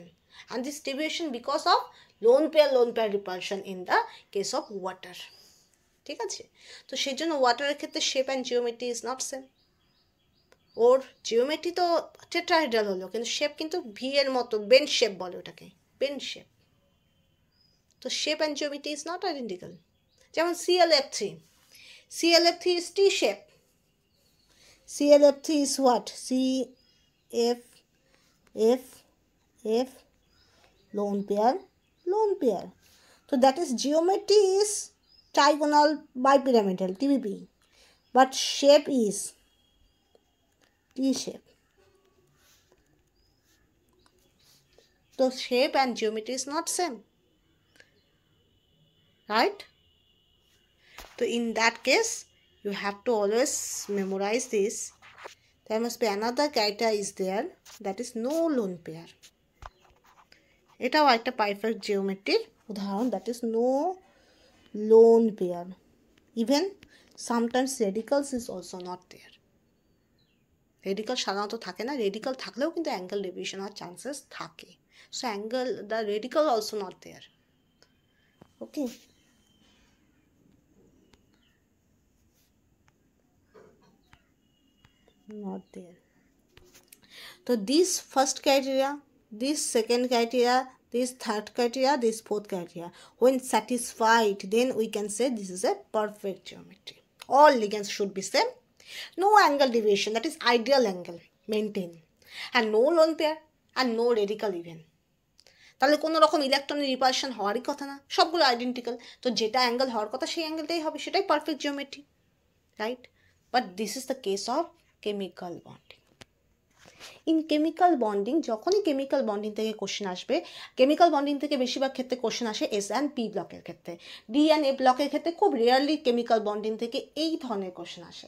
and this deviation because of lone pair repulsion in the case of water, ঠিক আছে? তো সেই জন্য ওয়াটারের ক্ষেত্রে shape and geometry is not same. Or geometry তো টেট্রাহেড্রাল হলো, কিন্তু শেপ কিন্তু ভি এর মতো, বেন শেপ বলে ওটাকে, বেন শেপ। তো shape and geometry is not identical. যেমন CLF3 is T shape. CLF3 is what? CF lone pair. So that is geometry is trigonal bipyramidal TBP, but shape is T shape. So shape and geometry is not same, right? So in that case you have to always memorize this. There must be another criteria is there, that is no lone pair. এটাও একটা perfect জিওমেট্রির উদাহরণ, that is no lone pair. Even sometimes radicals is also not there. Radical সাধারণত থাকে না, radical থাকলেও কিন্তু angle deviation হওয়ার চান্সেস থাকে। So the radical also not there. Okay, not there. So this first criteria, this second criteria, this third criteria, this fourth criteria, when satisfied, then we can say this is a perfect geometry. All ligands should be same, no angle deviation, that is ideal angle maintain, and no lone pair and no radical even. তাহলে কোনো রকম ইলেকট্রনের repulsion হওয়ারই কথা না, সবগুলো identical. তো যেটা অ্যাঙ্গেল হওয়ার কথা সেই অ্যাঙ্গেলটাই হবে, সেটাই perfect geometry, right? But this is the case of chemical bonding. In chemical bonding, যখনই কেমিক্যাল বন্ডিং থেকে কোশ্চেন আসবে, কেমিক্যাল বন্ডিং থেকে বেশিরভাগ ক্ষেত্রে কোশ্চেন আসে S অ্যান্ড P ব্লকের ক্ষেত্রে। D অ্যান্ড A ব্লকের ক্ষেত্রে খুব রেয়ারলি কেমিক্যাল বন্ডিং থেকে এই ধরনের কোশ্চেন আসে।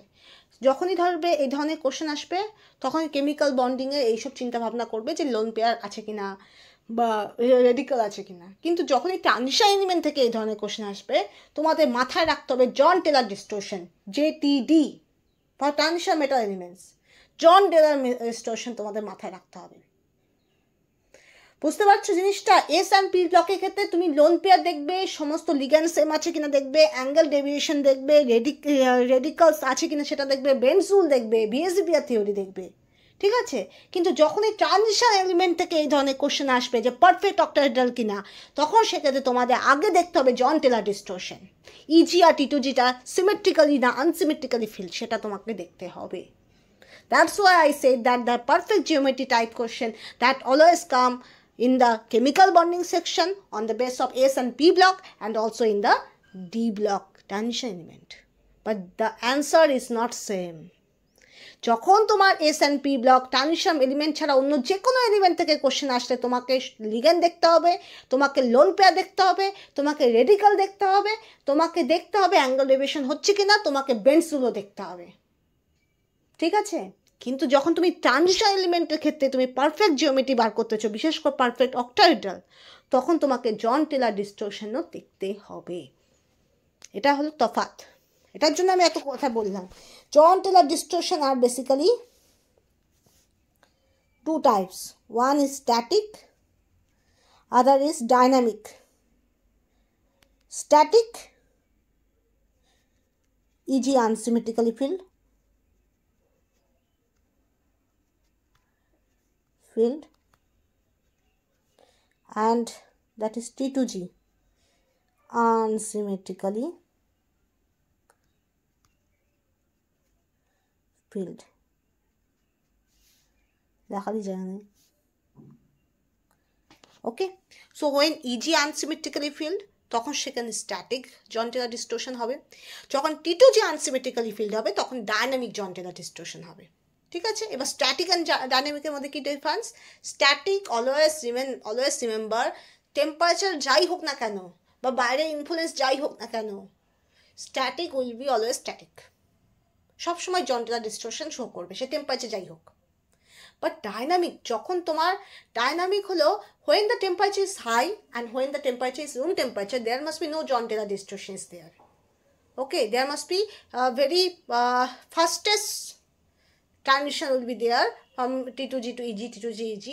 যখনই ধরবে এই ধরনের কোশ্চেন আসবে, তখন কেমিক্যাল বন্ডিংয়ে এইসব চিন্তাভাবনা করবে যে লোন পেয়ার আছে কিনা বা রেডিকাল আছে কিনা। কিন্তু যখনই ট্রানজিশন এলিমেন্ট থেকে এই ধরনের কোশ্চেন আসবে, তোমাদের মাথায় রাখতে হবে Jahn Teller distortion, JTD, for transition metal elements. Jahn Teller distortion তোমাদের মাথায় রাখতে হবে। বুঝতে পারছো জিনিসটা? S অ্যান্ড P ব্লকের ক্ষেত্রে তুমি লোন পেয়ার দেখবে, সমস্ত লিগ্যান্ড সেম আছে কিনা দেখবে, অ্যাঙ্গেল ডেভিয়েশন দেখবে, রেডিকালস আছে কিনা সেটা দেখবে, বেনজুল দেখবে, বিএসিপিআর থিওরি দেখবে, ঠিক আছে? কিন্তু যখন এই ট্রানজিশন এলিমেন্ট থেকে এই ধরনের কোশ্চেন আসবে যে পারফেক্ট অক্টাহেড্রাল কিনা, তখন সেক্ষেত্রে তোমাদের আগে দেখতে হবে জন টেলর ডিস্টোরশন, EG আর T2Gটা সিমেট্রিক্যালি না আনসিমেট্রিক্যালি ফিল্ড, সেটা তোমাকে দেখতে হবে। That's why I said that the perfect geometry type question that always come in the chemical bonding section on the base of S and P block, and also in the D block transition element. But the answer is not same. যখন তোমার SNP block transition element ছাড়া অন্য যে কোনো element থেকে question আসলে তোমাকে ligand দেখতে হবে, তোমাকে লোন পেয়ার দেখতে হবে, তোমাকে রেডিকাল দেখতে হবে, তোমাকে দেখতে হবে অ্যাঙ্গেল ডেভিয়েশন হচ্ছে কিনা, তোমাকে বেন্ডসগুলো দেখতে হবে, ঠিক আছে? কিন্তু যখন তুমি ট্রানজিশন এলিমেন্টের ক্ষেত্রে তুমি পারফেক্ট জিওমেট্রি বার করতেছো, বিশেষ করে পারফেক্ট অক্টাহেড্রাল, তখন তোমাকে জন টেলর ডিস্টরশনও দেখতে হবে। এটা হলো তফাৎ। এটার জন্য আমি এত কথা বললাম। জন Teller distortion R basically two types. One is static, other is dynamic. Static, e.g. unsymmetrically filled, and that is T2G, unsymmetrically filled. Okay, so when EG unsymmetrically filled, তখন সেখানে স্ট্যাটিক জন টেলর ডিস্টরশন হবে। যখন T2G আনসিমেট্রিক্যালি field হবে তখন dynamic জন Teller distortion হবে, ঠিক আছে? এবার স্ট্যাটিক অ্যান্ড ডায়নামিকের মধ্যে কি difference? Static always remember, temperature যাই হোক না কেন বা বাইরের ইনফ্লুয়েন্স যাই হোক না কেন, static will be always static, সবসময় জন টেলর ডিস্টরশন শো করবে, সে টেম্পারেচার যাই হোক। বাট ডাইনামিক, যখন তোমার ডাইনামিক হলো when the temperature is high and when the temperature is room temperature, there must be no John Taylor distortion is there. Okay, there must be very fastest transition will be there from T2G to EG, T2G, EG.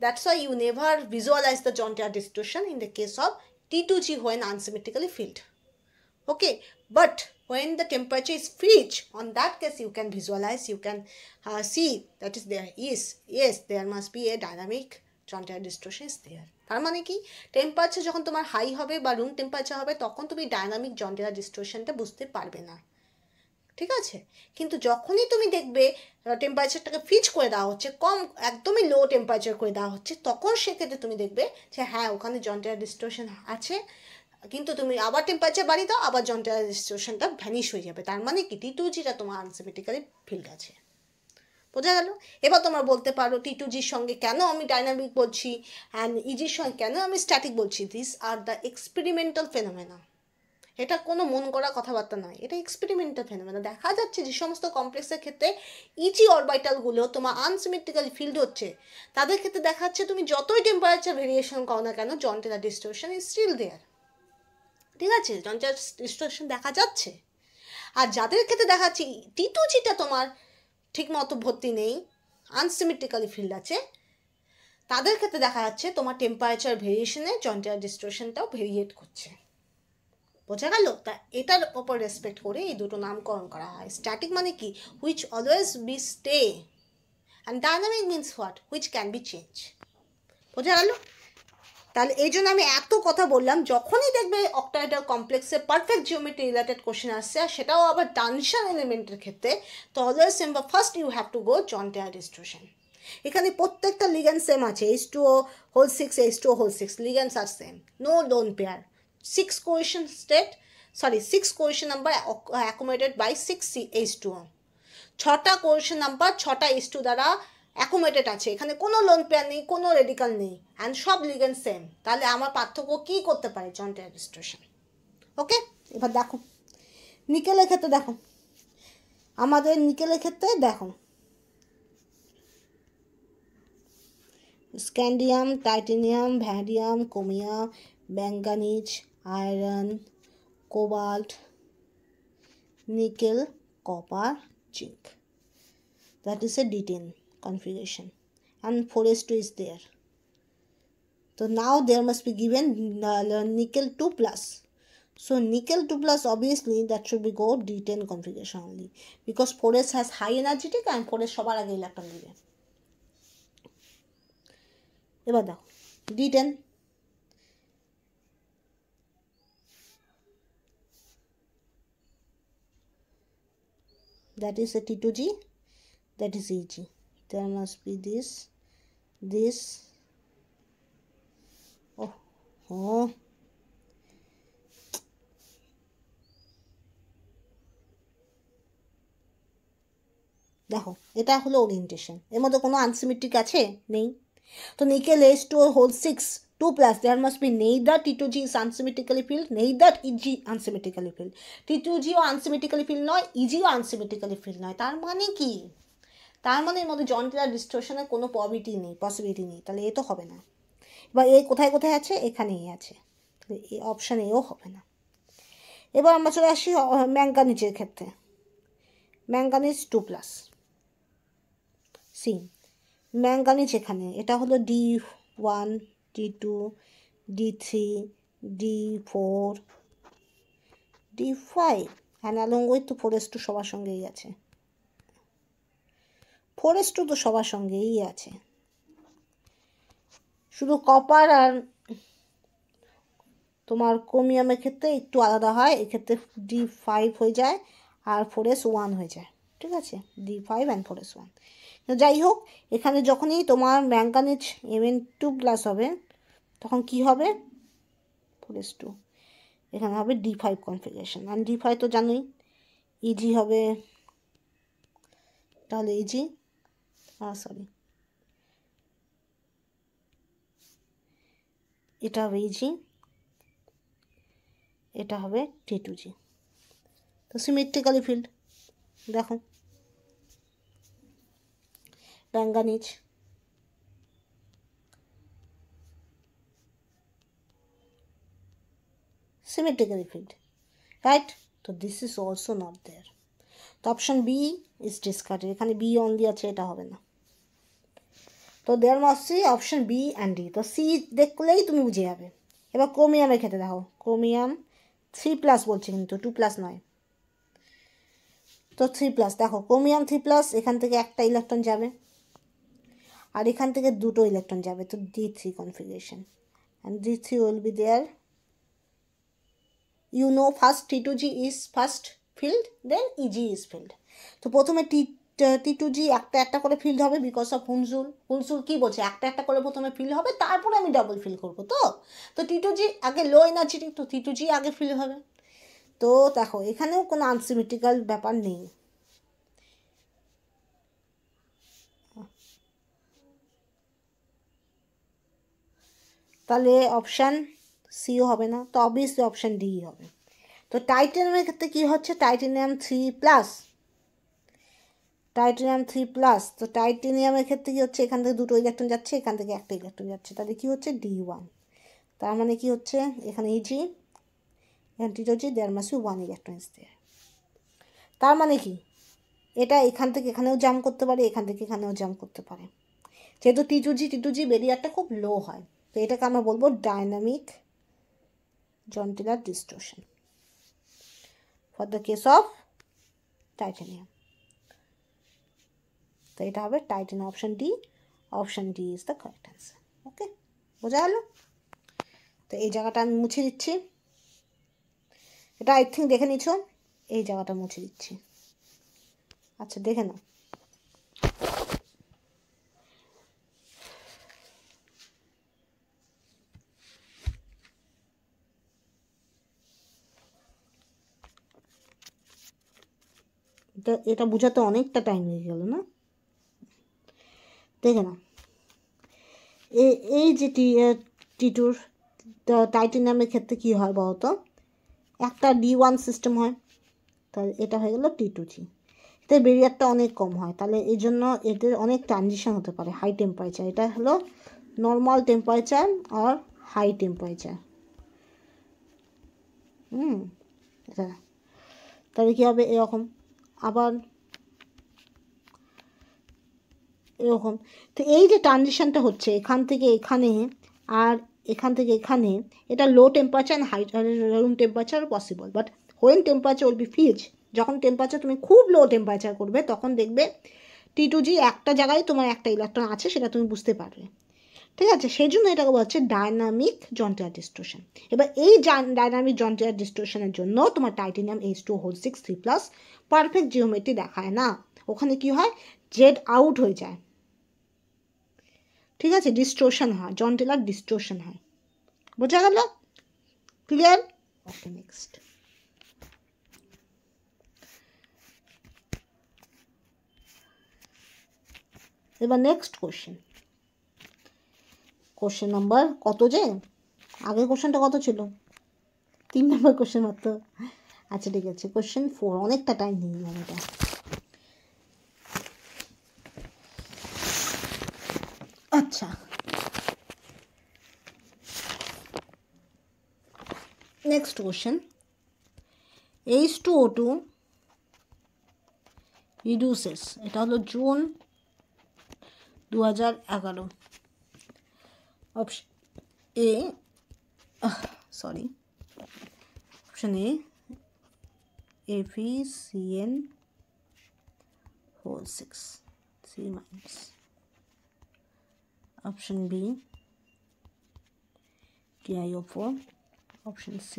That's why you never visualize the John Taylor distortion in the case of T2G when unsymmetrically filled. Okay, but when the temperature is fridge, on that case you can visualize, you can see that is there is, yes, there must be a dynamic John Taylor distortion is there. তার মানে কি, temperature যখন তোমার high হবে বা room temperature হবে তখন তুমি ডায়নামিক জন টেলর ডিস্টরশনটা বুঝতে পারবে না, ঠিক আছে? কিন্তু যখনই তুমি দেখবে টেম্পারেচারটাকে ফ্রিজ করে দেওয়া হচ্ছে, কম একদমই লো টেম্পারেচার করে দেওয়া হচ্ছে, তখন সেক্ষেত্রে তুমি দেখবে যে হ্যাঁ ওখানে জন টেলর ডিস্টরশন আছে, কিন্তু তুমি আবার টেম্পারেচার বাড়িয়ে দাও, আবার জন টেলর ডিস্টরশনটা ভ্যানিশ হয়ে যাবে। তার মানে কি T2Gটা তোমার আনসিমেট্রিক্যালি ফিল্ড আছে, বোঝা গেল? এবার তোমরা বলতে পারো T2Gর সঙ্গে কেন আমি ডাইনামিক বলছি অ্যান্ড ইজির সঙ্গে কেন আমি স্ট্যাটিক বলছি? This are the experimental phenomena. এটা কোনো মন করা কথাবার্তা নয়, এটা এক্সপেরিমেন্টাল ফেনোমেনা। দেখা যাচ্ছে যে সমস্ত কমপ্লেক্সের ক্ষেত্রে ইজি অরবিটালগুলো তোমার আনসিমেট্রিক্যালি ফিল্ড হচ্ছে, তাদের ক্ষেত্রে দেখা যাচ্ছে তুমি যতই টেম্পারেচার ভেরিয়েশন করো না কেন, Jahn Teller distortion is still there, ঠিক আছে? জন টেলর ডিস্টরশন দেখা যাচ্ছে। আর যাদের ক্ষেত্রে দেখা যাচ্ছে T2Gটা তোমার ঠিক মতো ভর্তি নেই, আনসিমেট্রিক্যালি ফিল্ড আছে, তাদের ক্ষেত্রে দেখা যাচ্ছে তোমার টেম্পারেচার ভেরিয়েশনে জন টেলর ডিস্টরশনটাও ভেরিয়েট করছে, বোঝা গেল? তা এটার ওপর রেসপেক্ট করে এই দুটো নামকরণ করা হয়। স্ট্যাটিক মানে কি, which always be stay, and dynamic means what, which can be change, বোঝা গেল? তাহলে এই জন্য আমি এত কথা বললাম, যখনই দেখবে অক্টাহেড্রাল কমপ্লেক্সে পারফেক্ট জিওমেট্রি রিলেটেড কোশ্চেন আসছে, আর সেটাও আবার ট্রানজিশন এলিমেন্টের ক্ষেত্রে, তো always remember first you have to go Jahn Teller distortion. এখানে প্রত্যেকটা লিগ্যান্ড সেম আছে, H2O whole 6, H2O whole 6, ligands are same, no lone pair, 6 কোয়েশন স্টেট, সরি 6 কোয়েশন নাম্বার অ্যাকোমোডেটেড বাই 6 H2O, 6টা কোয়েশন নাম্বার 6টা H2 দ্বারা accommodated আছে, এখানে কোনো লোন পেয়ার নেই, কোনো রেডিকাল নেই, অ্যান্ড সব লিগ্যান্ড সেম। তাহলে আমার পার্থক্য কী করতে পারে? জন টেলর ডিস্টরশন। ওকে, এবার দেখো নিকেলের ক্ষেত্রে, দেখো আমাদের নিকেলের ক্ষেত্রে দেখো scandium, titanium, vanadium, chromium, manganese, iron, cobalt, nickel, copper, zinc. That is a D10 configuration, and 4s2 is there. So now there must be given nickel 2 plus. So nickel 2 plus, obviously that should be go D10 configuration only, because 4s has high energetic and 4s সবার আগে electron দিবে। এবার দেখো D10, that is a T2G, that is EG. There must be this, oh, দেখো এটা হলো orientation, এর মধ্যে কোনো আনসিমেট্রিক আছে? নেই। তো nickel H2 whole 6 2+, there must be neither T2G is unsymmetrically filled, neither EG unsymmetrically filled. T2G O unsymmetrically filled নয়, EG ও unsymmetrically filled নয়। তার মানে কি? তার মানে এর মধ্যে জয়েন্টুলার ডিস্টরশনের কোনো পসিবিলিটি নেই, তাহলে এ তো হবে না। এবার এ কোথায় কোথায় আছে? এখানেই আছে, তাহলে এই অপশান এও হবে না। এবার আমরা চলে আসি ম্যাঙ্গানিজের ক্ষেত্রে। ম্যাঙ্গানিজ 2+, সি ম্যাঙ্গানিজ এখানে এটা হলো D1 D2 D3 D4 D5 and along with 4s2 সবার সঙ্গেই আছে। 4s2 তো সবার সঙ্গেই আছে, শুধু কপার আর তোমার ক্রোমিয়ামের ক্ষেত্রে একটু আলাদা হয়, এক্ষেত্রে D5 হয়ে যায় আর 4s1 হয়ে যায়। ঠিক আছে, D5 অ্যান্ড 4s1। যাই হোক, এখানে যখনই তোমার ম্যাঙ্গানিজ Mn2+ হবে তখন কি হবে? 4s2, এখানে হবে D5 কনফিগারেশন, আর D5 তো জানোই EG হবে, তাহলে EG সরি এটা হবে EG, এটা হবে T2G। তো সিমেট্রিক্যালি ফিল্ড দেখো manganese symmetrically filled, right? So this is also not there. তো অপশন বি ইজ ডিসকার্ডেড, এখানে বি অনলি আছে, এটা হবে না। তো there must C option B and D. তো সি দেখলেই তুমি বুঝে যাবে। এবার ক্রোমিয়ামের ক্ষেত্রে দেখো, ক্রোমিয়াম 3+ বলছে কিন্তু 2+ নয়। তো 3+, দেখো ক্রোমিয়াম 3+, এখান থেকে একটা ইলেকট্রন যাবে আর এখান থেকে দুটো ইলেকট্রন যাবে, তো D3 configuration, and D3 will be there. You know first T2G is first filled, then EG is filled. তো প্রথমে T2G একটা একটা করে ফিল্ড হবে বিকজ অফ হুনসুল কি বলছে, একটা একটা করে প্রথমে ফিল হবে, তারপরে আমি ডাবল ফিল করবো। তো T2G আগে লো এনার্জি, তো T2G আগে ফিল হবে। তো দেখো এখানেও কোনো আনসিমেট্রিক্যাল ব্যাপার নেই। তাহলে অপশান সিও হবে না, তো অবভিয়াসলি অপশান ডি হবে। তো টাইটেনিয়ামের ক্ষেত্রে কী হচ্ছে? Titanium 3+, titanium 3+। তো টাইটেনিয়ামের ক্ষেত্রে কী হচ্ছে? এখান থেকে দুটো ইলেকট্রন যাচ্ছে, এখান থেকে একটা ইলেকট্রন যাচ্ছে, তাহলে কী হচ্ছে? D1। তার মানে কি হচ্ছে? এখানে ইজি এখানে T2G, there must be 1 electron is there. তার মানে কি? এটা এখান থেকে এখানেও জাম্প করতে পারে, এখান থেকে এখানেও জাম্প করতে পারে। যেহেতু T2G বেরিয়ারটা খুব লো হয়, তো এটাকে আমরা বলবো dynamic Jahn Teller distortion for the case of titanium. তো এটা হবে titanium, option D. Option D is the correct answer. Okay, বোঝা গেল? তো এই জায়গাটা আমি মুছে দিচ্ছি, এটা আই থিঙ্ক দেখে নিচ্ছ, এই জায়গাটা মুছে দিচ্ছি। আচ্ছা দেখে নাও। এটা বোঝাতে অনেকটা টাইম লেগে গেল না? দেখে নাও, এই যে T2 টাইটেনিয়ামের ক্ষেত্রে কী হয় বলতো? একটা D1 সিস্টেম হয়, তাহলে এটা হয়ে গেল T2G। এতে বেরিয়ারটা অনেক কম হয়, তাহলে এই জন্য এদের অনেক ট্রানজিশন হতে পারে হাই টেম্পারেচার। এটা হলো নর্মাল টেম্পারেচার আর হাই টেম্পারেচার। এটা তাহলে কী হবে? এরকম, আবার এরকম। তো এই যে ট্রানজিশনটা হচ্ছে এখান থেকে এখানে আর এখান থেকে এখানে, এটা low temperature and high room temperature possible, but when temperature will be fix, যখন টেম্পারেচার তুমি খুব লো টেম্পারেচার করবে তখন দেখবে T2G একটা জায়গায় তোমার একটা ইলেকট্রন আছে, সেটা তুমি বুঝতে পারবে। ঠিক আছে, সেই জন্য এটাকে বলা হচ্ছে ডায়নামিক জন্টিলার ডিস্টরশন। এবার এই ডায়নামিক জন্টিলার ডিস্টরশনের জন্য তোমার titanium H2 whole 6 3+ perfect geometry দেখায় না, ওখানে কি হয়? জেড আউট হয়ে যায়। ঠিক আছে, ডিস্টরশন হয়, জন্টিলার ডিস্টরশন হয়। বোঝা গেল? ক্লিয়ার? Okay, next. এবার নেক্সট কোশ্চেন নাম্বার কত যে আগের কোশ্চেনটা কত ছিল 3 নম্বর কোশ্চেন মাত্র আচ্ছা ঠিক আছে কোশ্চেন 4 অনেকটা টাইম নিয়ে যাবে এটা আচ্ছা নেক্সট কোশ্চেন H2O2 reduces এটা হলো June 2011 option A option A FeCN whole 6 3-. Option B KiO4. Option C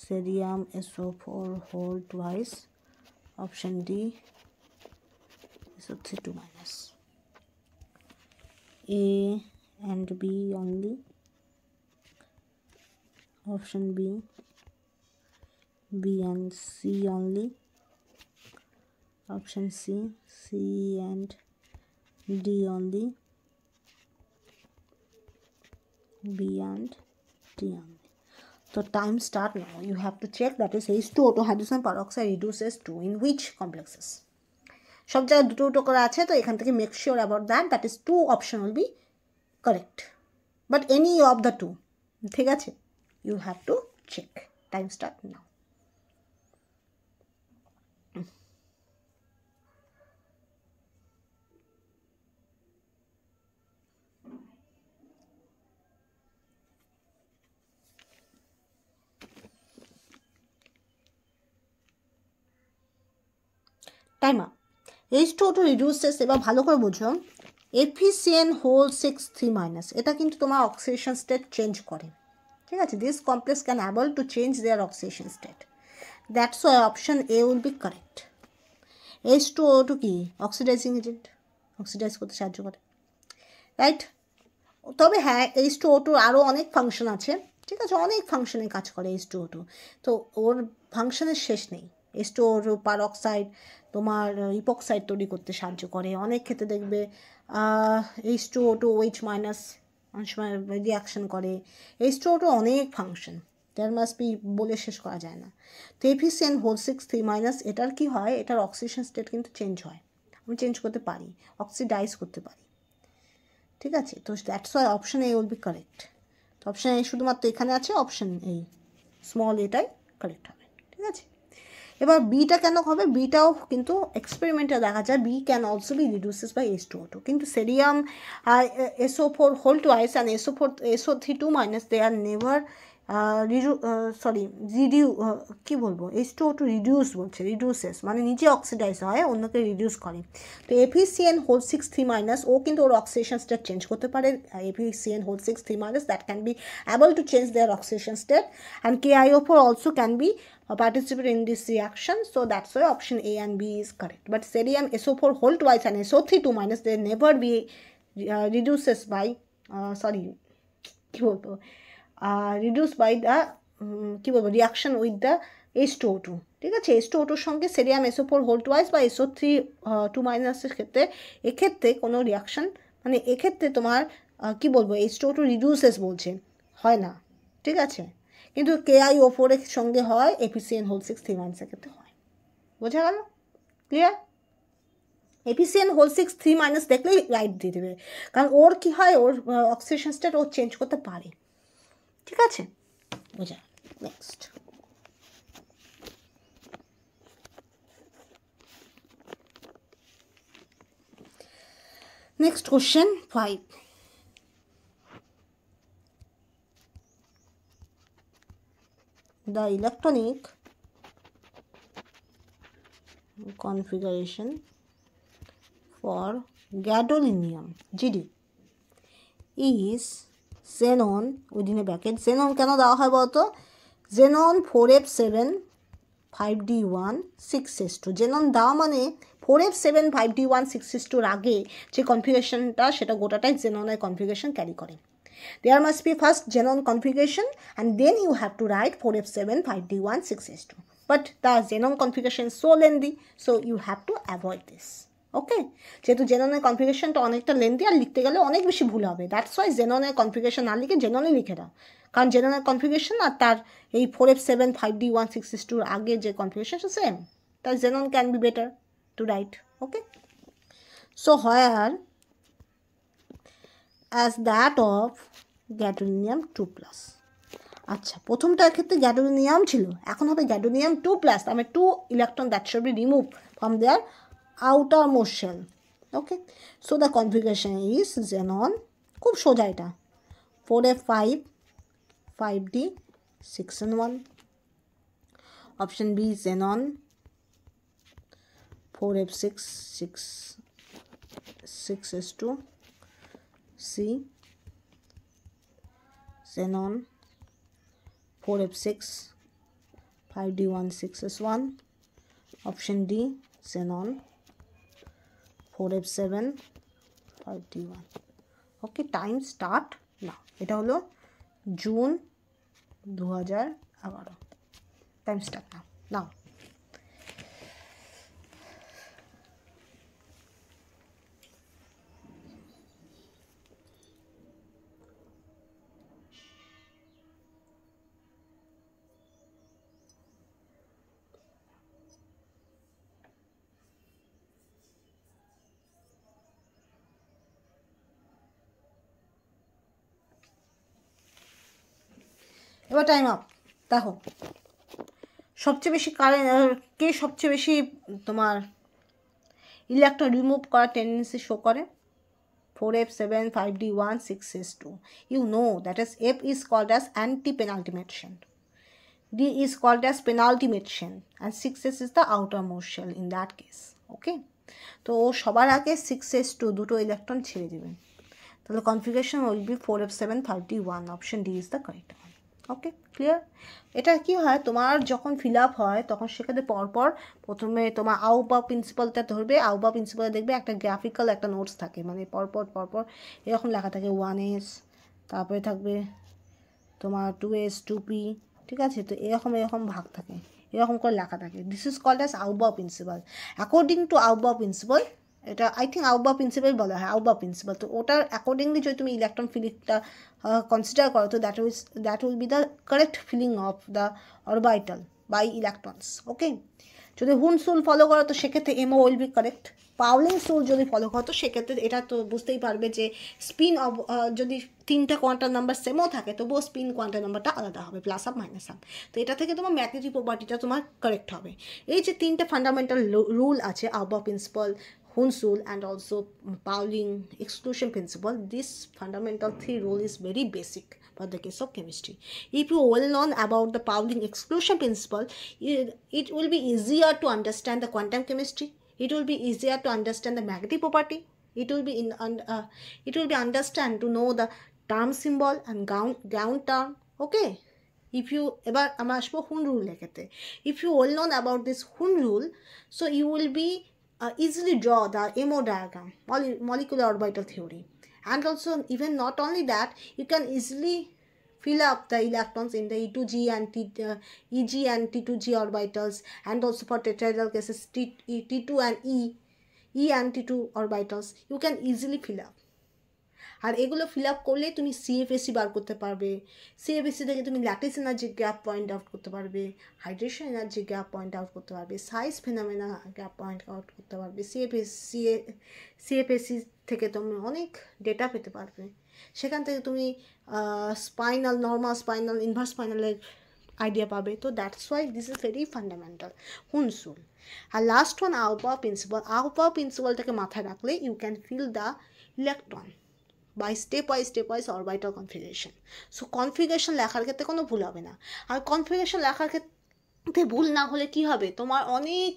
cerium SO4 whole twice. Option D SO3 2-. A and B only. Option B and C only. Option C and D only. B and D only. So time start now. You have to check that is H2O2 hydrogen peroxide reduces to in which complexes. সব জায়গায় দুটো করে আছে তো এখান থেকে make sure about that is 2 option will be correct but any of the 2 ঠিক আছে you have to check time start now time up H2O2 reduces এবার ভালো করে বুঝো FeCN whole 6 3-. এটা কিন্তু তোমার অক্সিডেশন স্টেট চেঞ্জ করে ঠিক আছে this complex can able to change their oxidation state that's why option A will be correct H2O2 কি অক্সিডাইজিং এজেন্ট অক্সিডাইজ করতে সাহায্য করে রাইট তবে হ্যাঁ H2O2 আরও অনেক ফাংশন আছে ঠিক আছে অনেক ফাংশনে কাজ করে H2O2 তো ওর ফাংশনের শেষ নেই H2O2 পারঅক্সাইড তোমার ইপক্সাইড তৈরি করতে সাহায্য করে অনেক ক্ষেত্রে দেখবে H2O2 OH- অনেক সময় রিয়াকশন করে H2O2 অনেক ফাংশন দেয়ার মাস্ট বি বলে শেষ করা যায় না তো FeCN whole 6 3-. এটার কি হয় এটার অক্সিডেশন স্টেট কিন্তু চেঞ্জ হয় আমি চেঞ্জ করতে পারি অক্সিডাইজ করতে পারি ঠিক আছে তো that's why option A will be correct তো অপশন এ শুধুমাত্র এখানে আছে অপশন এই স্মল এটাই কারেক্ট হবে ঠিক আছে এবার বিটা কেন হবে বিটাও কিন্তু এক্সপেরিমেন্টে দেখা যায় B can also be reduces by H2O2 কিন্তু cerium SO4 whole twice and SO3 2-. they are never কি বলবো H2O2 রিডিউসেস মানে নিজে অক্সিডাইজ হয় অন্যকে রিডিউস করে তো FeCN whole 6 3-. ও কিন্তু ওর অক্সিডেশন স্টেট চেঞ্জ করতে পারে FeCN whole 6 3-. that can be able to change their oxidation state and KiO4 also can be participate in this reaction so that's why option A and B is correct but cerium SO4 whole twice and SO3 2-. they never be reduces by কি বলবো reduce by the কি বলবো reaction with the H2O2 ঠিক আছে H2O2 সঙ্গে cerium SO4 whole twice বা SO3 2- এর ক্ষেত্রে এক্ষেত্রে কোনো রিয়াকশন মানে এক্ষেত্রে তোমার কি বলবো H2O2 রিডিউসেস বলছে হয় না ঠিক আছে কিন্তু KiO4 এর সঙ্গে হয় FeCN whole 6 3- এর ক্ষেত্রে হয় বোঝা গেল ক্লিয়ার FeCN whole 6 3- দেখলেই রাইট দিয়ে দেবে কারণ ওর কি হয় ওর অক্সিডেশন স্টেট ও চেঞ্জ করতে পারে ঠিক আছে বোঝা next next question 5 the electronic configuration for gadolinium GD is xenon within a bracket xenon কেন দেওয়া হয় বলতো xenon 4f7 5d1 6s2 xenon দেওয়া মানে 4f7 5d1 6s2 আগে যে কনফিগারেশনটা সেটা গোটাটাই xenon-এর কনফিগারেশন ক্যারি করে there must be first xenon configuration and then you have to write 4f7 5d1 6s2 but the xenon configuration is so lengthy so you have to avoid this ওকে, যেহেতু জেননের কনফিগারেশনটা অনেকটা lengthy আর লিখতে গেলে অনেক বেশি ভুল হবে, that's why জেননের configuration না লিখে জেননে লিখে দাও, কারণ জেননের কনফিগারেশন আর তার এই 4F7 5D166 আগে যে কনফিগারেশন সেম, তার xenon can be better to right. Okay, so where as that of gadolinium 2+। আচ্ছা, প্রথমটার ক্ষেত্রে গ্যাডোলিনিয়াম ছিল, এখন হবে গ্যাডোলিনিয়াম 2+, আমি 2 electron that should be remove from their outermost shell. Okay, so the configuration is xenon, খুব সোজা এটা, 4F5 5D 6N1. Option B xenon 4F6 6S2. C xenon 4F6 5D1 6S1. Option D xenon 4F7 5D1. ওকে, time start না, এটা হলো June 2011, time start না নাও। এবার time up. দেখো সবচেয়ে বেশি কে সবচেয়ে বেশি তোমার ইলেকট্রন রিমুভ করার টেন্ডেন্সি শো করে? 4F7 5D1 6S2. You know that is F is called as anti-penultimate shell, D is called as penultimate shell, and 6S is the outermost shell in that case. Okay, তো সবার আগে 6S2 দুটো electron ছেড়ে দেবেন, তাহলে configuration will be 4F7 5D1. Option D is the correct one. Okay, clear? এটা কি হয়, তোমার যখন ফিল আপ হয় তখন সেখানে পরপর প্রথমে তোমার আউবা প্রিন্সিপালটা ধরবে, আউবা প্রিন্সিপালে দেখবে একটা গ্রাফিক্যাল একটা নোটস থাকে, মানে পরপর এরকম লেখা থাকে 1S, তারপরে থাকবে তোমার 2S 2P, ঠিক আছে? তো এরকম ভাগ থাকে, এরকম করে লেখা থাকে। This is called as aufbau principle. According to aufbau principle, এটা আই থিঙ্ক আউবা প্রিন্সিপাল বলা হয়, আউবা প্রিন্সিপাল। তো ওটার অ্যাকর্ডিংলি যদি তুমি ইলেকট্রন ফিলিংটা কনসিডার করো, তো that will be the correct filling of the orbital by electrons. Okay, যদি হুন্স রুল ফলো করো তো সেক্ষেত্রে MO will be correct. Pauling's rule যদি ফলো করো তো সেক্ষেত্রে এটা তো বুঝতেই পারবে যে স্পিন যদি তিনটা কোয়ান্টাম নাম্বার সেমও থাকে তবুও স্পিন কোয়ান্টাম নাম্বারটা আলাদা হবে, প্লাস আপ মাইনাস আপ। তো এটা থেকে তোমার ম্যাগনেটিক প্রপার্টিটা তোমার কারেক্ট হবে। এই যে তিনটা ফান্ডামেন্টাল রুল আছে, আউবা principal, Hund's rule, and also Pauling exclusion principle, this fundamental three rule is very basic for the case of chemistry. If you well known about the Pauling exclusion principle, it will be easier to understand the quantum chemistry. It will be easier to understand the magnetic property. It will be understand to know the term symbol and ground term. Okay. If you এবার আমরা আসবো হুন rule লেখাতে। If you well known about this Hun rule, so you will be easily draw the MO diagram, molecular orbital theory, and also even not only that, you can easily fill up the electrons in the E2G and EG and T2G orbitals, and also for tetrahedral cases T2 and E and T2 orbitals you can easily fill up. আর এগুলো fill up করলে তুমি CFAC বার করতে পারবে, CFAC থেকে তুমি lattice energy gap point out করতে পারবে, hydration energy gap point out করতে পারবে, size phenomena gap point out করতে পারবে, সিএফএসি থেকে তুমি অনেক ডেটা পেতে পারবে। সেখান থেকে তুমি স্পাইনাল, নর্মাল স্পাইনাল, ইনভার্স স্পাইনালের আইডিয়া পাবে। তো that's why this is very fundamental, Hund's rule. আর last one aufbau principle. Aufbau প্রিন্সিপালটাকে মাথায় রাখলে you can fill the electron by step wise orbital configuration. So configuration লেখার ক্ষেত্রে কোনো ভুল হবে না। আর কনফিগারেশন লেখার ক্ষেত্রে ভুল না হলে কি হবে, তোমার অনেক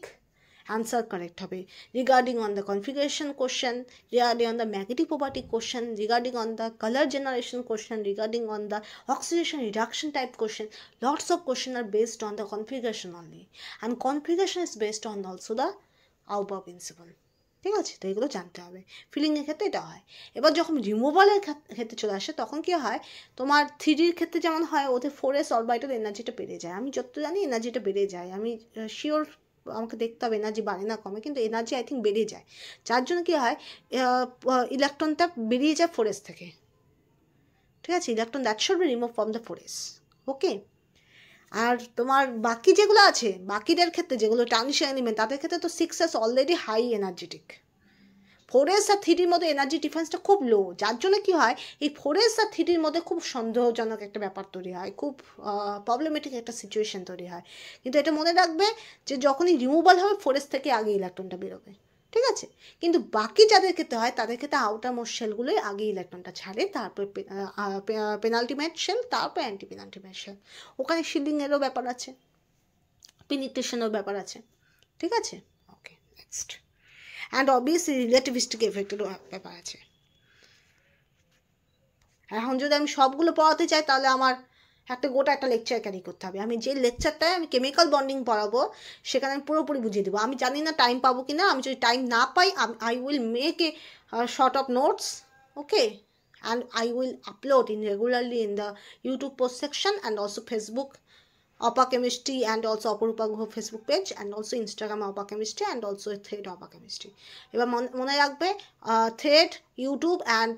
অ্যান্সার কারেক্ট হবে regarding on the configuration question, regarding on the magnetic property question, regarding on the colour generation question, regarding on the oxidation reduction type question. Lots of question are based on the configuration only, and configuration is based on also the aufbau principle. ঠিক আছে, তো এগুলো জানতে হবে। ফিলিংয়ের ক্ষেত্রে এটা হয়। এবার যখন রিমুভালের ক্ষেত্রে চলে আসে তখন কী হয়, তোমার 3Dর ক্ষেত্রে যেমন হয় ওদের 4S অরবিটাল এনার্জিটা বেড়ে যায়, আমি যত জানি এনার্জিটা বেড়ে যায়, আমি শিওর আমাকে দেখতে হবে এনার্জি বাড়ে না কমে, কিন্তু এনার্জি আই থিঙ্ক বেরিয়ে যায়, যার জন্য কী হয় ইলেকট্রনটা বেরিয়ে যায় ফোরেস থেকে, ঠিক আছে, electron that should be remove from the four S, okay. আর তোমার বাকি যেগুলো আছে, বাকিদের ক্ষেত্রে যেগুলো ট্রানজিশন এলিমেন্ট, তাদের ক্ষেত্রে তো 6s already high energetic, 4s আর 3 মধ্যে এনার্জি ডিফারেন্সটা খুব লো, যার জন্য কি হয় এই 4s আর 3 মধ্যে খুব সন্দেহজনক একটা ব্যাপার তৈরি হয়, খুব প্রবলেমেটিক একটা সিচুয়েশন তৈরি হয়। কিন্তু এটা মনে রাখবে যে যখনই রিমুভাল হবে 4s থেকে আগে ইলেকট্রনটা বেরোবে, ঠিক আছে। কিন্তু বাকি যাদের ক্ষেত্রে হয় তাদের ক্ষেত্রে আউটার মোস্ট শেলগুলোই আগে ইলেকট্রনটা ছাড়ে, তারপর পেনাল্টিমেট শেল, তারপর অ্যান্টি পেনাল্টিমেট শেল। ওখানে শিল্ডিংয়েরও ব্যাপার আছে, পেনিট্রেশনেরও ব্যাপার আছে, ঠিক আছে। ওকে, নেক্সট। অ্যান্ড অবভিয়াসলি রিলেটিভিস্টিক এফেক্টেরও ব্যাপার আছে। এখন যদি আমি সবগুলো পড়াতে চাই তাহলে আমার গোটা একটা লেকচার ক্যারি করতে হবে। আমি যে লেকচারটায় আমি কেমিক্যাল বন্ডিং পড়াবো সেখানে আমি পুরোপুরি বুঝিয়ে দেবো। আমি জানি না টাইম পাবো কি না, আমি যদি টাইম না পাই I will make a short of notes, okay, and I will upload in regularly in the YouTube post section and also Facebook Apa Chemistry and also Aparupa Guha Facebook page and also Instagram Apa Chemistry and also Thread Apa Chemistry. এবার মনে রাখবে thread, YouTube and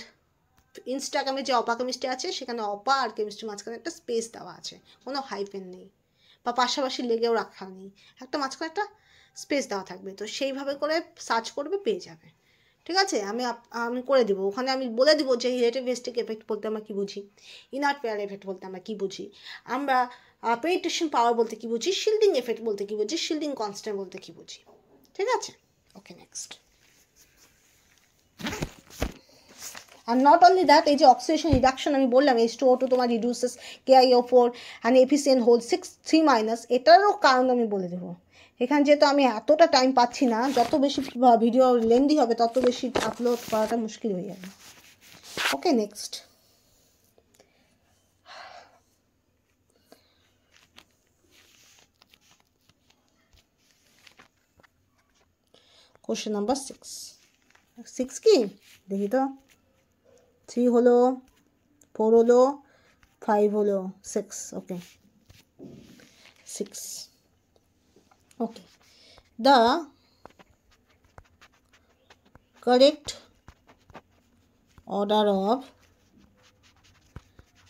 ইনস্টাগ্রামে যে অপা chemistry আছে সেখানে অপা আর chemistry মাঝখানে একটা space দেওয়া আছে, কোনো হাইফেন নেই বা পাশাপাশি লেগেও রাখা নেই, একটা মাঝখানে একটা স্পেস দেওয়া থাকবে, তো সেইভাবে করে সার্চ করবে পেয়ে যাবে, ঠিক আছে। আমি করে দেবো, ওখানে আমি বলে দেবো যে রিলেটিভিস্টিক এফেক্ট বলতে আমরা কী বুঝি, ইনার্ট পেয়ার এফেক্ট বলতে আমরা কী বুঝি, আমরা পেনিট্রেশন পাওয়ার বলতে কী বুঝি, শিল্ডিং এফেক্ট বলতে কী বুঝি, শিল্ডিং কনস্ট্যান্ট বলতে কী বুঝি, ঠিক আছে। ওকে, next. And not only that, এই যে অক্সিডেশন রিডাকশন আমি বললাম H2O2 তোমার reduces KiO4 and APCN whole 3- এটারও কারণ আমি বলে দেবো। এখানে যেহেতু আমি এতটা টাইম পাচ্ছি না, যত বেশি ভিডিও লেন্দি হবে তত বেশি আপলোড করাটা মুশকিল হয়ে যাবে। ওকে, নেক্সট। কোশ্চেন নাম্বার 6 কি দেখি তো, 3 হলো, 4 হলো, 5 হলো, 6, ওকে, 6, okay. The correct order of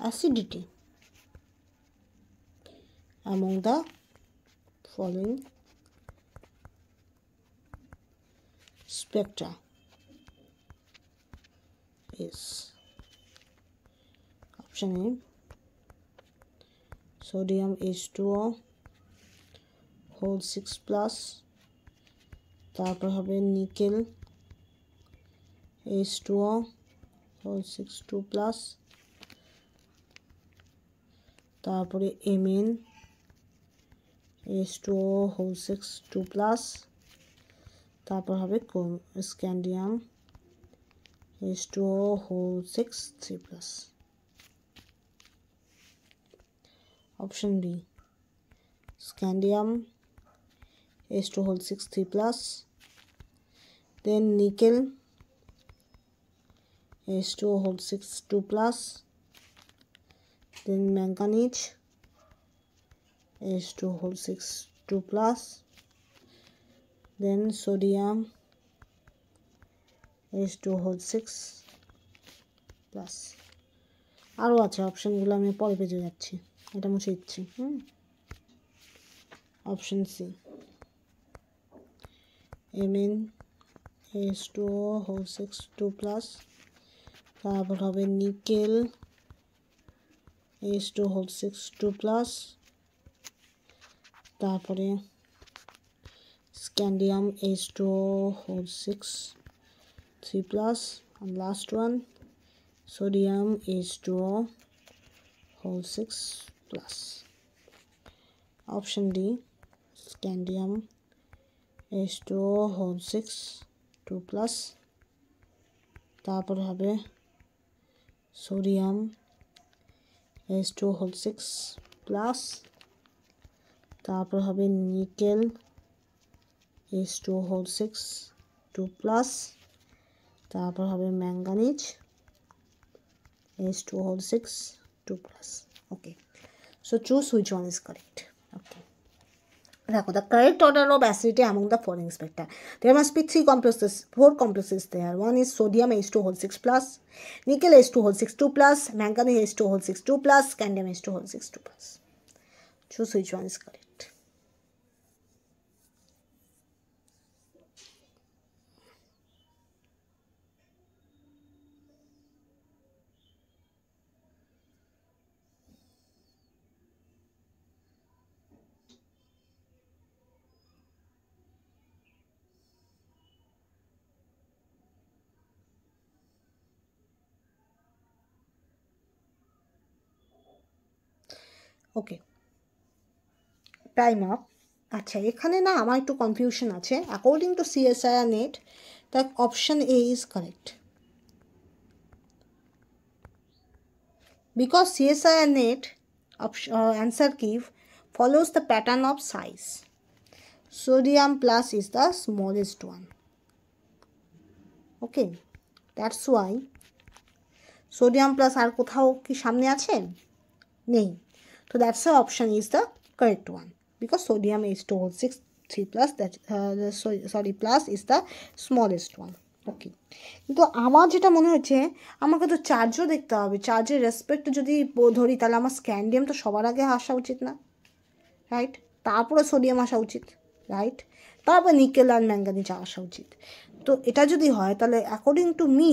acidity among the following spectra is option A sodium H2O whole 6+, তারপর হবে নিকেল H2O হোল 6 2+, তারপরে Mn H2O হোল 6 2+, তারপর হবে scandium H2O whole 6 3+. Option B scandium H2 whole 6 3+, then nickel H2 whole 6 2+, then manganese H2 whole 6 2+, then sodium H2 whole 6+. আরও আছে অপশনগুলো, আমি পরে পেজে যাচ্ছি, এটা মুছে দিচ্ছি। Option C Mn H2O whole 6 2+, তারপর হবে নিকেল H2 হোল 6 2+, তারপরে scandium H2O whole 6 3+, and last one sodium H2O whole 6+. Option D scandium H2O whole 6 2+, তারপর হবে sodium H2O whole 6+, তারপর হবে নিকেল H2O whole 6 2+, তারপর হবে manganese H2O whole 6 2+. Okay, so choose which one is correct. Okay, দেখো, the correct order of acidity among the following spectra. There must be four complexes there. One is sodium H2 whole 6 plus, nickel H2 whole 6 2 plus, manganese H2 whole 6 2 plus, scandium H2 whole 6 2 plus. Choose which one is correct. Okay, time up. আচ্ছা, এখানে না আমার একটু confusion আছে। According to CSIR net, the option A is correct. Because CSIR net answer key follows the pattern of size. Sodium plus is the smallest one. Okay, that's why sodium plus আর কোথাও কি সামনে আছে? নেই। So that's the option is the correct one, because sodium H2 whole 6 3 plus, that plus is the smallest one. ওকে, কিন্তু আমার যেটা মনে হচ্ছে, আমাকে তো চার্জও দেখতে হবে। চার্জের রেসপেক্ট যদি ধরি, তাহলে আমার স্ক্যান্ডিয়াম তো সবার আগে আসা উচিত না, রাইট? তারপরে সোডিয়াম আসা উচিত, রাইট? তারপর নিকেল আর ম্যাঙ্গানিজ আসা উচিত। তো এটা যদি হয়, তাহলে according to me,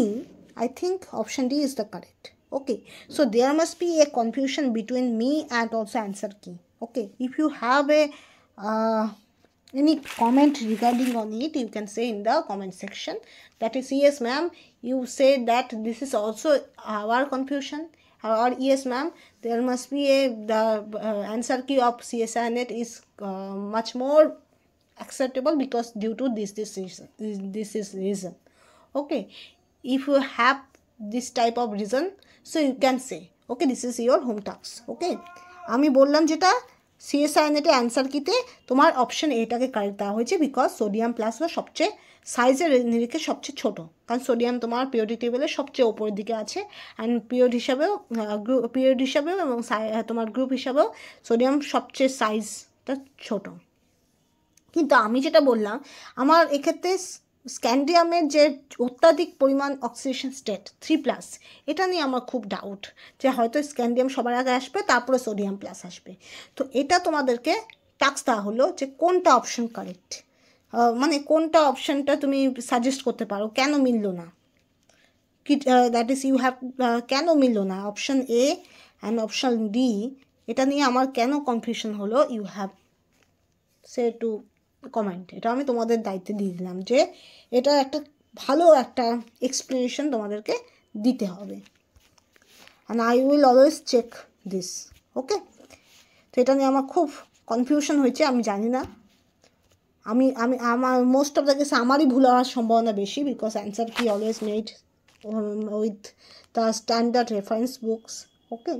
I think option D is the correct. Okay, so there must be a confusion between me and also answer key. Okay, if you have a any comment regarding on it, you can say in the comment section. That is, yes ma'am, you say that this is also our confusion, or yes ma'am, there must be the answer key of CSIR net is much more acceptable because due to this is reason. Okay, if you have this type of reason, so you can say, okay, this is your home task. Okay, আমি বললাম যেটা CSIR নেটে answer কিতে তোমার option এটাকে correct দেওয়া হয়েছে, because sodium plus হলো সবচেয়ে সাইজের নিরিখে সবচেয়ে ছোট, কারণ সোডিয়াম তোমার পিরিয়ডিক টেবিলের সবচেয়ে ওপরের দিকে আছে, অ্যান্ড পিরিয়ড হিসাবেও এবং তোমার গ্রুপ হিসাবেও সোডিয়াম সবচেয়ে সাইজটা ছোট। কিন্তু আমি যেটা বললাম, আমার এক্ষেত্রে স্ক্যান্ডিয়ামের যে অত্যাধিক পরিমাণ অক্সিডেশন স্টেট 3+, এটা নিয়ে আমার খুব ডাউট, যে হয়তো স্ক্যান্ডিয়াম সবার আগে আসবে, তারপরে সোডিয়াম প্লাস আসবে। তো এটা তোমাদেরকে টাস্ক দেওয়া হলো যে কোনটা অপশন কারেক্ট, মানে কোনটা অপশনটা তুমি সাজেস্ট করতে পারো, কেন মিললো না, কি দ্যাট ইজ ইউ হ্যাভ, কেন মিললো না option A and option D, এটা নিয়ে আমার কেন কনফিউশন হলো, you have say to comment. এটা আমি তোমাদের দায়িত্বে দিয়ে দিলাম যে এটা একটা ভালো একটা এক্সপ্লেনেশন তোমাদেরকে দিতে হবে, and I will always check this. Okay, তো এটা নিয়ে আমার খুব কনফিউশন হয়েছে, আমি জানি না, আমার মোস্ট অফ দ্য কেস আমারই ভুল হওয়ার সম্ভাবনা বেশি, because answer key always made with the standard reference books. Okay,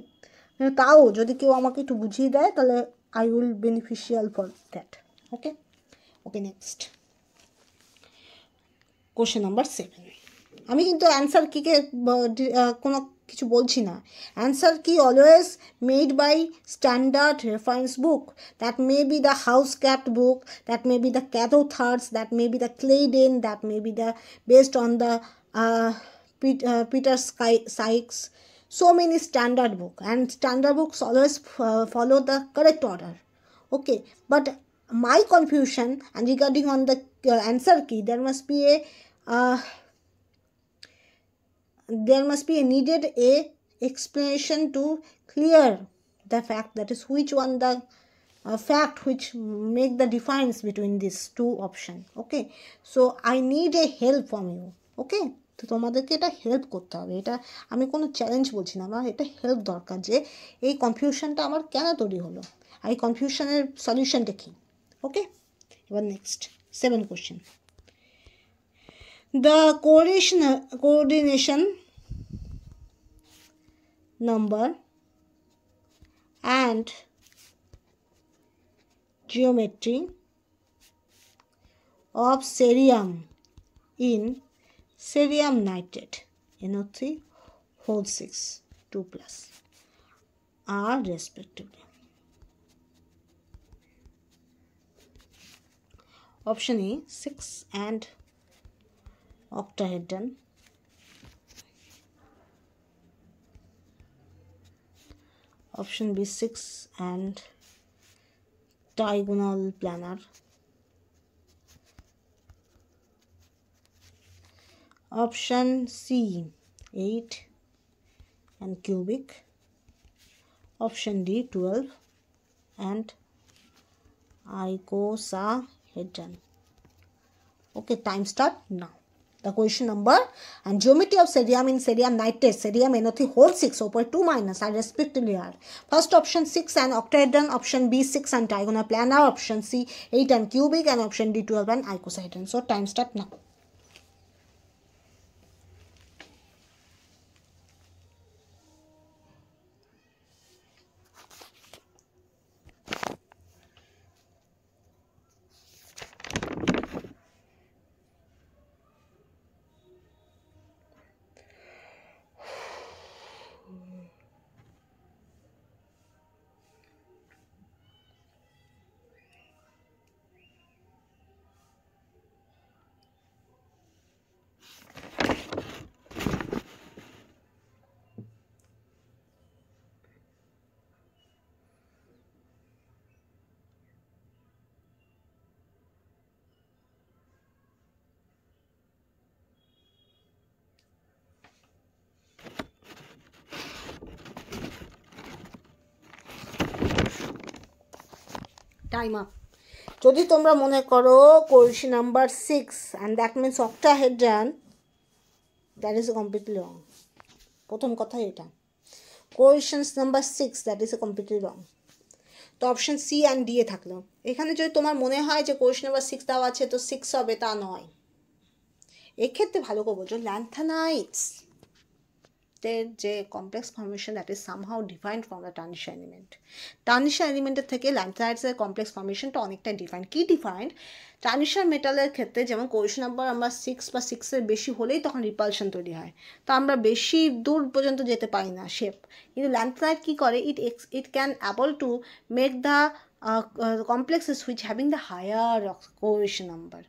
তাও যদি কেউ আমাকে একটু বুঝিয়ে দেয়, তাহলে I will beneficial for that. Okay, okay, next question number 7। আমি কিন্তু অ্যান্সার কিকে কোনো কিছু বলছি না। Answer key always made by standard reference book, that may be the Housecroft book, that may be the ক্যাথোথার্স, that may be the Clayden, that may be the based on the Peter Sykes. So many standard book, and standard books always follow the correct order. Okay, but my confusion and regarding on the answer key, there must be a needed a explanation to clear the fact, that is which one the fact which make the difference between these two option. Okay, so I need a help from you. Okay, তো তোমাদেরকে এটা help করতে হবে, এটা আমি কোনো challenge বলছি না, আমার এটা হেল্প দরকার, যে এই কনফিউশনটা আমার কেন তৈরি হলো, আর এই কনফিউশনের সলিউশনটা কী। ওকে, এবার next 7 question. The coordination number and geometry of cerium in cerium nitrate NO3 whole 6 2+ are respectively. Option A 6 and octahedron. Option B 6 and diagonal planar. Option C 8 and cubic. Option D 12 and icosahedron. Okay, time start now. The question number and geometry of cerium in cerium nitrate, cerium NO3 whole 6, 0.2- are respectively are. First option 6 and octahedron, option B 6 and diagonal planar, option C 8 and cubic, and option D 12 and icosahedron. So time start now. Time up. যদি তোমরা মনে করো question number 6 and that means octahedron, that is completely wrong. প্রথম কথা এটা, question number 6 that is completely wrong. তো option C and D এ থাকলো। এখানে যদি তোমার মনে হয় যে কোয়েশ্চেন নাম্বার 6 দেওয়া আছে তো 6 হবে, তা নয়। এক্ষেত্রে ভালো করে বোঝো, ল্যান্থানাইটস দের যে complex formation that is somehow defined from the transition element. Transition এলিমেন্টের থেকে ল্যান্থানাইটসের কমপ্লেক্স ফর্মেশনটা অনেকটাই ডিফাইন্ড। কী ডিফাইন্ড? টার্নিশার মেটালের ক্ষেত্রে যেমন কোয়েশ্চেন নাম্বার আমরা 6 বা 6-এর বেশি হলেই তখন রিপালশন তৈরি হয়, তো আমরা বেশি দূর পর্যন্ত যেতে পারি না শেপ। কিন্তু ল্যান্থানাইট কী করে, it can able to make the complexes which having the higher question number.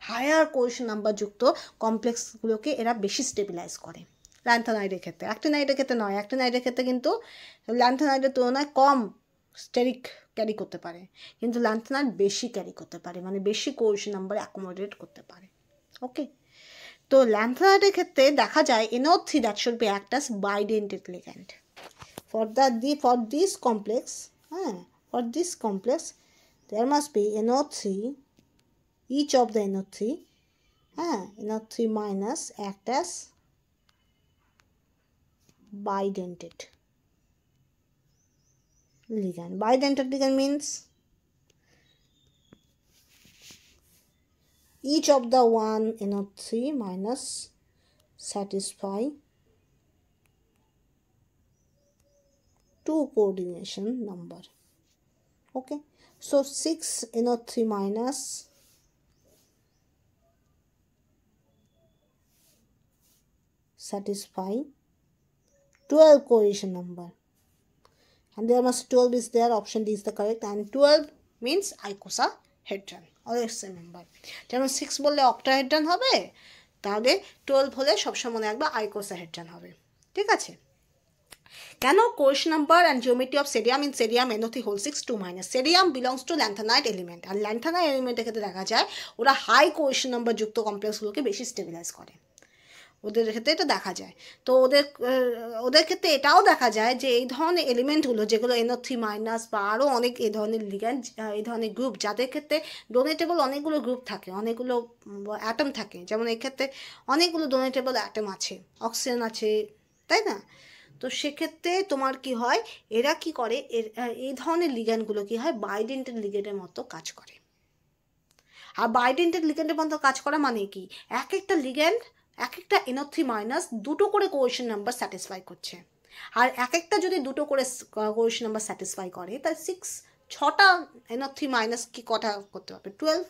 Higher question number যুক্ত কমপ্লেক্সগুলোকে এরা বেশি স্টেবিলাইজ করে ল্যান্থানাইটের ক্ষেত্রে। অ্যাক্টিনাইটের ক্ষেত্রে নয়। অ্যাক্টিনাইটের ক্ষেত্রে কিন্তু ল্যান্থানাইটের তুলনায় কম স্টেরিক ক্যারি করতে পারে, কিন্তু ল্যান্থানাইট বেশি ক্যারি করতে পারে, মানে বেশি কোয়েশ্চেন নাম্বার অ্যাকোমোডেট করতে পারে। ওকে, তো ল্যান্থানাইটের ক্ষেত্রে দেখা যায় NO3 that should B act as bidentate ligand for this complex. For this complex there must be NO3, each of the NO3 minus act as bidentate ligand. Bidentate ligand means each of the one NO3 minus satisfy two coordination number. Okay, so 6 NO3 minus satisfy 12 coordination number, and there must 12 is there. Option D is the correct, and 12 means icosahedron. Always remember, যেমন 6 বললে octahedron হবে, তাহলে 12 হলে সবসময় মনে রাখবে icosahedron হবে। ঠিক আছে? কেন? Question number and geometry of cerium in cerium NO3 whole 6 2-। Cerium belongs to lanthanide element, আর ল্যান্থানাইট এলিমেন্টের ক্ষেত্রে দেখা যায় ওরা হাই কোয়েশ্চেন নাম্বার যুক্ত কমপ্লেক্সগুলোকে বেশি স্টেবিলাইজ করে, ওদের ক্ষেত্রে এটা দেখা যায়। তো ওদের ক্ষেত্রে এটাও দেখা যায় যে এই ধরনের এলিমেন্টগুলো যেগুলো NO3 মাইনাস বা আরও অনেক এই ধরনের লিগ্যান্ড, এই ধরনের গ্রুপ যাদের ক্ষেত্রে ডোনেটেবল অনেকগুলো গ্রুপ থাকে, অনেকগুলো অ্যাটম থাকে, যেমন এই ক্ষেত্রে অনেকগুলো ডোনেটেবল অ্যাটম আছে, অক্সিজেন আছে, তাই না? তো সেক্ষেত্রে তোমার কি হয়, এরা কি করে, এই ধরনের লিগ্যান্ডগুলো কি হয়, বাইডেন্টেড লিগ্যান্ডের মতো কাজ করে। আর বাইডেন্টেড লিগ্যান্ডের মতো কাজ করা মানে কি, এক একটা লিগ্যান্ড এক একটা NO3 মাইনাস দুটো করে কোয়েশ্চেন নাম্বার স্যাটিসফাই করছে, আর এক একটা যদি দুটো করে কোয়েশ্চেন নাম্বার স্যাটিসফাই করে তাহলে 6টা NO3 মাইনাস কি কটা করতে পারবে, 12।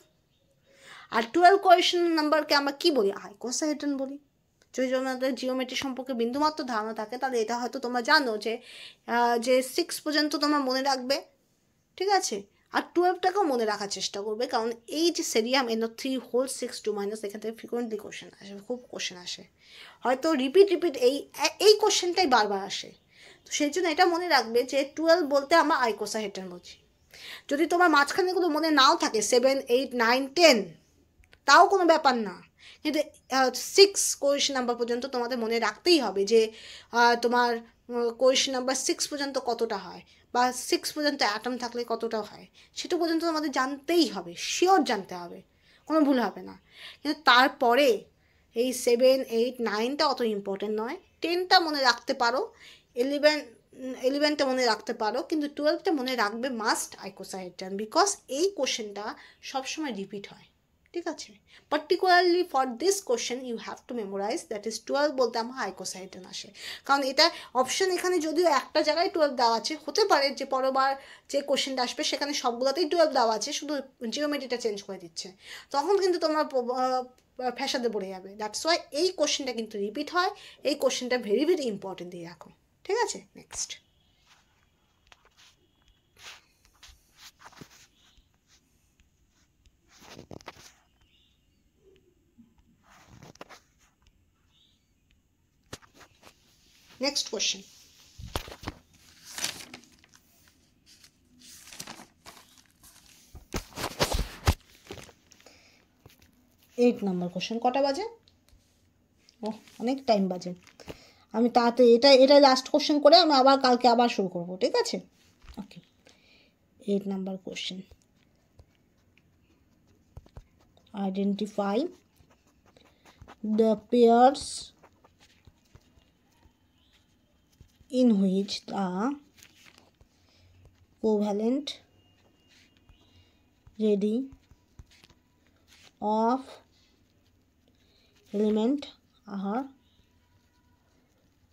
আর 12 কোয়েশ্চেন নাম্বারকে আমরা কি বলি, আইকোসাহেড্রন বলি। যদি তোমাদের জিওমেট্রি সম্পর্কে বিন্দুমাত্র ধারণা থাকে তাহলে এটা হয়তো তোমরা জানো যে 6 পর্যন্ত তোমরা মনে রাখবে, ঠিক আছে? আর 12টাকেও মনে রাখার চেষ্টা করবে, কারণ এই যে সেরিয়াম NO3 হোল 6 এখান থেকে ফ্রিকোয়েন্টলি কোশ্চেন আসে, খুব কোশ্চেন আসে, হয়তো রিপিট এই কোশ্চেনটাই বারবার আসে। তো সেই জন্য এটা মনে রাখবে যে 12 বলতে আমরা আইকোসাহেড্রান বলছি। যদি তোমার মাঝখানেগুলো মনে নাও থাকে 7, 8, 9, 10, তাও কোনো ব্যাপার না, কিন্তু 6 কোয়েশ্চেন নাম্বার পর্যন্ত তোমাদের মনে রাখতেই হবে যে তোমার কোয়েশ্চেন নাম্বার 6 পর্যন্ত কতটা হয়, বা 6 পর্যন্ত অ্যাটম থাকলে কতটা হয়, সেটা পর্যন্ত আমাদের জানতেই হবে, শিওর জানতে হবে, কোনো ভুল হবে না। কিন্তু তারপরে এই 7, 8, 9টা অত ইম্পর্টেন্ট নয়, 10টা মনে রাখতে পারো, 11টা মনে রাখতে পারো, কিন্তু 12টা মনে রাখবে মাস্ট আইকোসাহেড্রান, বিকজ এই কোশ্চেনটা সবসময় রিপিট হয়, ঠিক আছে। Particularly for this question you have to memorise, that is 12 বলতে আমার আইকোসাহেড্রান আসে, কারণ এটা অপশন এখানে যদিও একটা জায়গায় 12 দেওয়া আছে, হতে পারে যে পরবার যে কোশ্চেনটা আসবে সেখানে সবগুলোতেই 12 দেওয়া আছে, শুধু জিওমেট্রিটা চেঞ্জ করে দিচ্ছে, তখন কিন্তু তোমার ফ্যাসাদে পড়ে যাবে। দ্যাটস ওয়াই এই কোশ্চেনটা কিন্তু রিপিট হয়, এই কোশ্চেনটা ভেরি ভেরি ইম্পর্টেন্ট দিয়ে রাখো, ঠিক আছে। Next, next question. Eight number question. কটা বাজে? ও, অনেক টাইম বাজে। আমি তাড়াতাড়ি এটা লাস্ট কোশ্চেন করে আমি আবার কালকে আবার শুরু করব, ঠিক আছে। ওকে, 8 number question. Identify the pairs in which the covalent ready of element are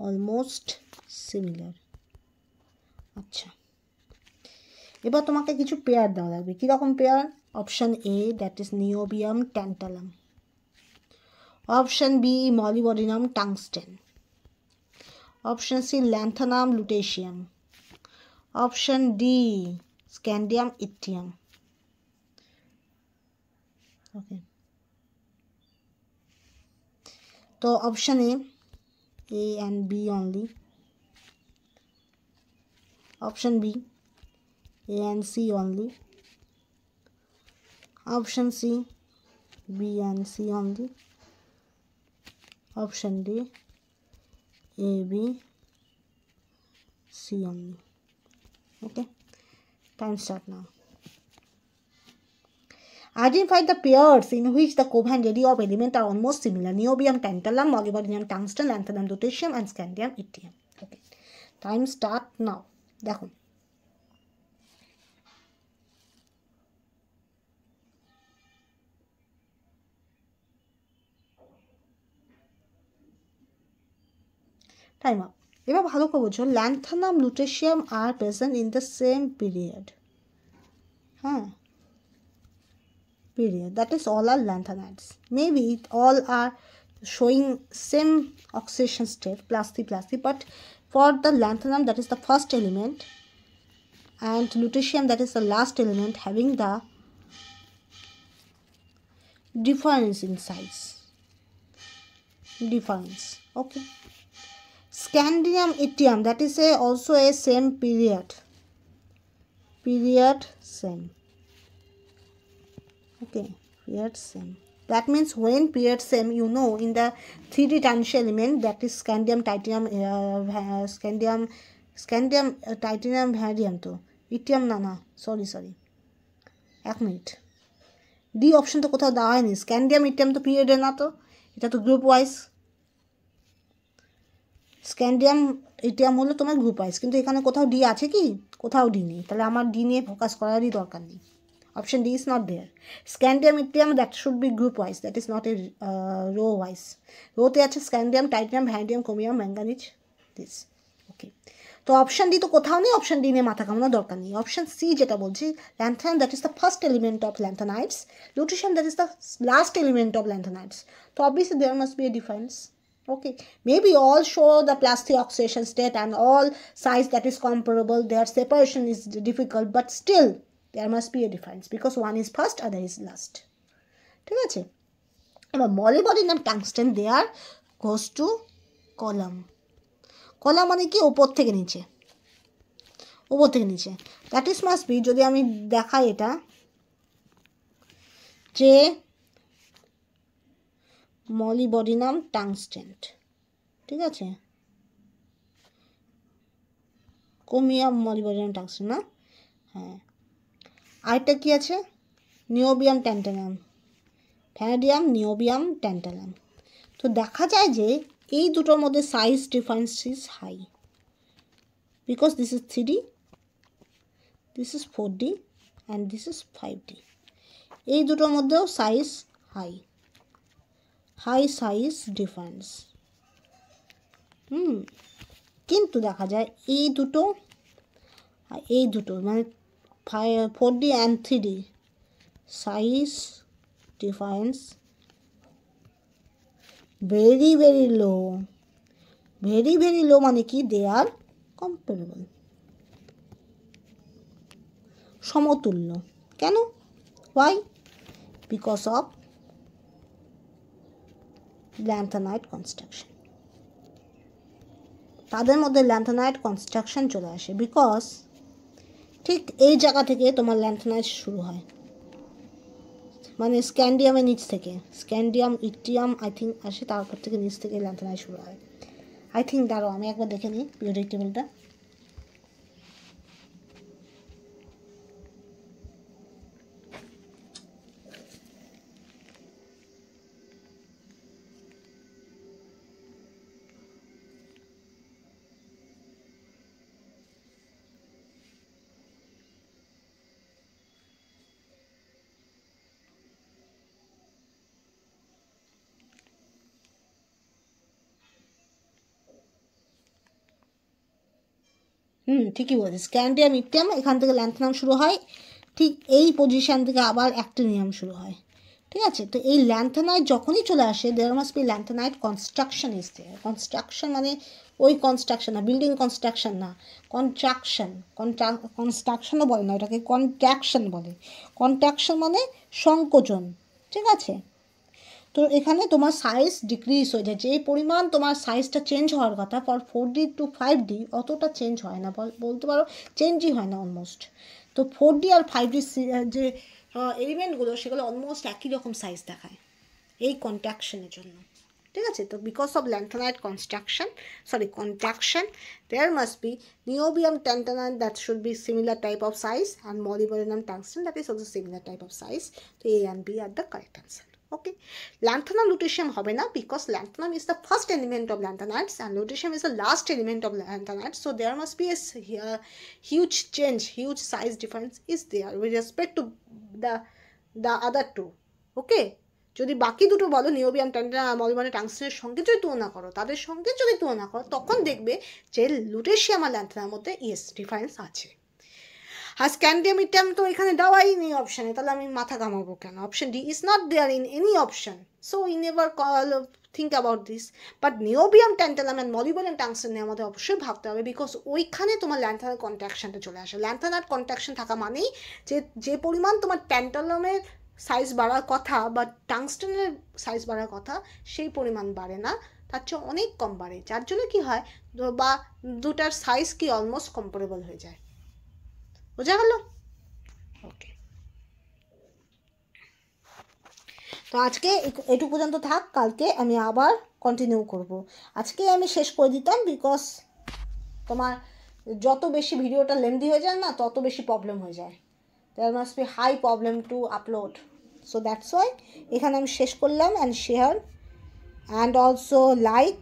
almost similar. আচ্ছা, এবার তোমাকে কিছু পেয়ার দেওয়া লাগবে। কীরকম pair? Option A, that is niobium tantalum. Option B, molybdenum tungsten. Option C, lanthanum lutetium. Option D, scandium yttrium. Okay. So option A and B only. Option B, A and C only. Option C, B and C only. Option D, A, B, C only. Okay, time start now. Identify the pairs in which the covalent radio of element are almost similar. Niobium tantalum, molybdenum tungsten, lanthanum lutetium and scandium yttrium. Okay, time start now. দেখো, time up. এবার ভালো করে বোঝো, lanthanum lutetium are present in the same period. হ্যাঁ, period, that is all are lanthanides. Maybe all are showing same oxidation state, plus C, but for the lanthanum, that is the first element, and lutetium, that is the last element, having the difference in size. Difference. Okay. Scandium yttrium, that is also a same period. Period same. Okay, period same. That means when period same, you know, in the 3D ternary element, that is scandium, titanium, scandium, titanium, vanadium, তো yttrium না sorry 1 minute, D option তো কোথাও দেওয়া হয়নি। Scandium yttrium তো পিরিয়ডে না, তো এটা তো গ্রুপ ওয়াইজ। স্ক্যান্ডিয়াম ইট্রিয়াম হলো তোমার গ্রুপ ওয়াইজ, কিন্তু এখানে কোথাও ডি আছে কি? কোথাও ডি নেই, তাহলে আমার ডি নিয়ে ফোকাস করারই দরকার নেই। Option D is not there. Scandium yttrium, that should be group wise, that is not a row wise. রোতে আছে scandium, titanium, vanadium, chromium, manganese, this. Okay, তো অপশান ডি তো কোথাও নেই, অপশান ডি নিয়ে মাথা কামানোর দরকার নেই। অপশান সি যেটা বলছি, lanthanum, that is the first element of lanthanides, lutetium, that is the last element of lanthanides. So obviously there must be a difference. Okay, maybe all show the plastic oxidation state and all size that is comparable, their separation is difficult, but still there must be a difference because one is first other is last. ঠিক আছে, এবার molybdenum tungsten there goes to column. Column মানে কি ওপর থেকে নিচে, ওপর থেকে নিচে। দ্যাট ইজ মাস্ট বি, যদি আমি দেখাই এটা যে মলিবডিনাম টাংস্টেন, ঠিক আছে, ক্রোমিয়াম মলিবডিনাম টাংস্টেন না, হ্যাঁ, আরেকটা কি আছে niobium tantalum, vanadium niobium tantalum. তো দেখা যায় যে এই দুটোর মধ্যে size difference is high because this is 3D, this is 4D and this is 5D। এই দুটোর মধ্যেও size high, high size difference. কিন্তু দেখা যায় এই দুটো মানে 4D অ্যান্ড 3D size difference very very low, very very low মানে কি দে আর কম্পারেবল, সমতুল্য। কেন? Why? Because of lanthanide construction. তাদের মধ্যে ল্যান্থানাইট কনস্ট্রাকশন চলে আসে বিকজ ঠিক এই জায়গা থেকে তোমার ল্যান্থানাইট শুরু হয়, মানে স্ক্যান্ডিয়ামের নিচ থেকে, স্ক্যান্ডিয়াম ইকটিয়াম আই থিঙ্ক আসে, তারপর থেকে নিচ থেকে ল্যান্থানাইট শুরু হয়। আই থিঙ্ক দাঁড়াও আমি একবার দেখে নিই পিরিয়ডিক টেবিলটা। ঠিকই বলছি, স্ক্যান্ডিয়াম ইকটিয়াম এখান থেকে ল্যান্থানাম শুরু হয়, ঠিক এই পজিশান থেকে আবার অ্যাক্টিনিয়াম শুরু হয়। ঠিক আছে, তো এই ল্যান্থানাইট যখনই চলে আসে there must be lanthanide construction is there. Construction মানে ওই কনস্ট্রাকশন না, বিল্ডিং কনস্ট্রাকশন না, কনস্ট্রাকশনও বলে না, ওটাকে কন্ট্রাকশন বলে। কন্ট্রাকশন মানে সংকোচন। ঠিক আছে, তো এখানে তোমার সাইজ ডিক্রিজ হয়ে যায়, যে পরিমাণ তোমার সাইজটা চেঞ্জ হওয়ার কথা ফর 4D to 5D অতটা চেঞ্জ হয় না, বলতে পারো চেঞ্জই হয় না অলমোস্ট। তো 4D আর 5D যে এলিমেন্টগুলো সেগুলো অলমোস্ট একই রকম সাইজ দেখায় এই কন্ট্রাকশনের জন্য। ঠিক আছে, তো because of lanthanide contraction there must be niobium tantalum that should be similar type of size and molybdenum tungsten that is also similar type of size. তো A and B আর the correct answer. Okay, lanthanum lutetium হবে না because lanthanum is the first element of lanthanides and lutetium is the last element of lanthanides, so there must be a huge change, huge size difference is there with respect to the other two. Okay, যদি বাকি দুটো বলো niobium tantalum আর molybdenum টাংস্টেনের সঙ্গে যদি তুলনা করো, তাদের সঙ্গে যদি তুলনা করো তখন দেখবে যে লুটেশিয়াম আর ল্যান্থানামের মধ্যে ডিফারেন্স আছে। আর স্ক্যান্ডিয়াম ইকটিয়াম তো এখানে দেওয়াই নেই অপশানে, তাহলে আমি মাথা ঘামাবো কেন? Option D is not there in any option, so we never think about this. But niobium tantalum and molybdenum tungsten আমাদের অবশ্যই ভাবতে হবে বিকজ ওইখানে তোমার ল্যান্থানাইট কন্ট্রাকশনটা চলে আসে। ল্যান্থানাইট কন্ট্রাকশন থাকা মানেই যে পরিমাণ তোমার ট্যান্টালামের সাইজ বাড়ার কথা বা টাংস্টেনের সাইজ বাড়ার কথা সেই পরিমাণ বাড়ে না, তার চেয়ে অনেক কম বাড়ে, যার জন্য কি হয় বা দুটার সাইজ কি অলমোস্ট কম্পারেবল হয়ে যায়। বোঝা গেল? ওকে, তো আজকে এটুকু পর্যন্ত থাক, কালকে আমি আবার কন্টিনিউ করব। আজকে আমি শেষ করে দিতাম বিকজ তোমার যত বেশি ভিডিওটা লেন্দি হয়ে যায় না তত বেশি প্রবলেম হয়ে যায়, there must be high problem to upload, so that's why এখানে আমি শেষ করলাম। And share and also like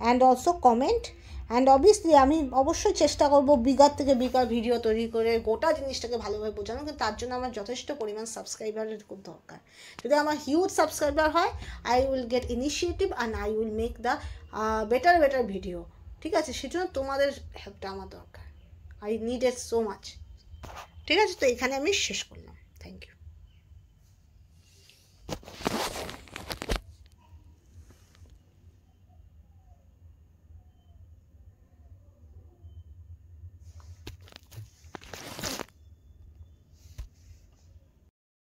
and also comment and obviously আমি অবশ্যই চেষ্টা করবো বিগার থেকে বিগার ভিডিও তৈরি করে গোটা জিনিসটাকে ভালোভাবে বোঝানো, কিন্তু তার জন্য আমার যথেষ্ট পরিমাণ সাবস্ক্রাইবারের খুব দরকার। যদি আমার হিউজ সাবস্ক্রাইবার হয় I will get initiative and I will make the better video. ঠিক আছে, সেজন্য তোমাদের হেল্পটা আমার দরকার, I need it so much. ঠিক আছে, তো এখানে আমি শেষ করলাম।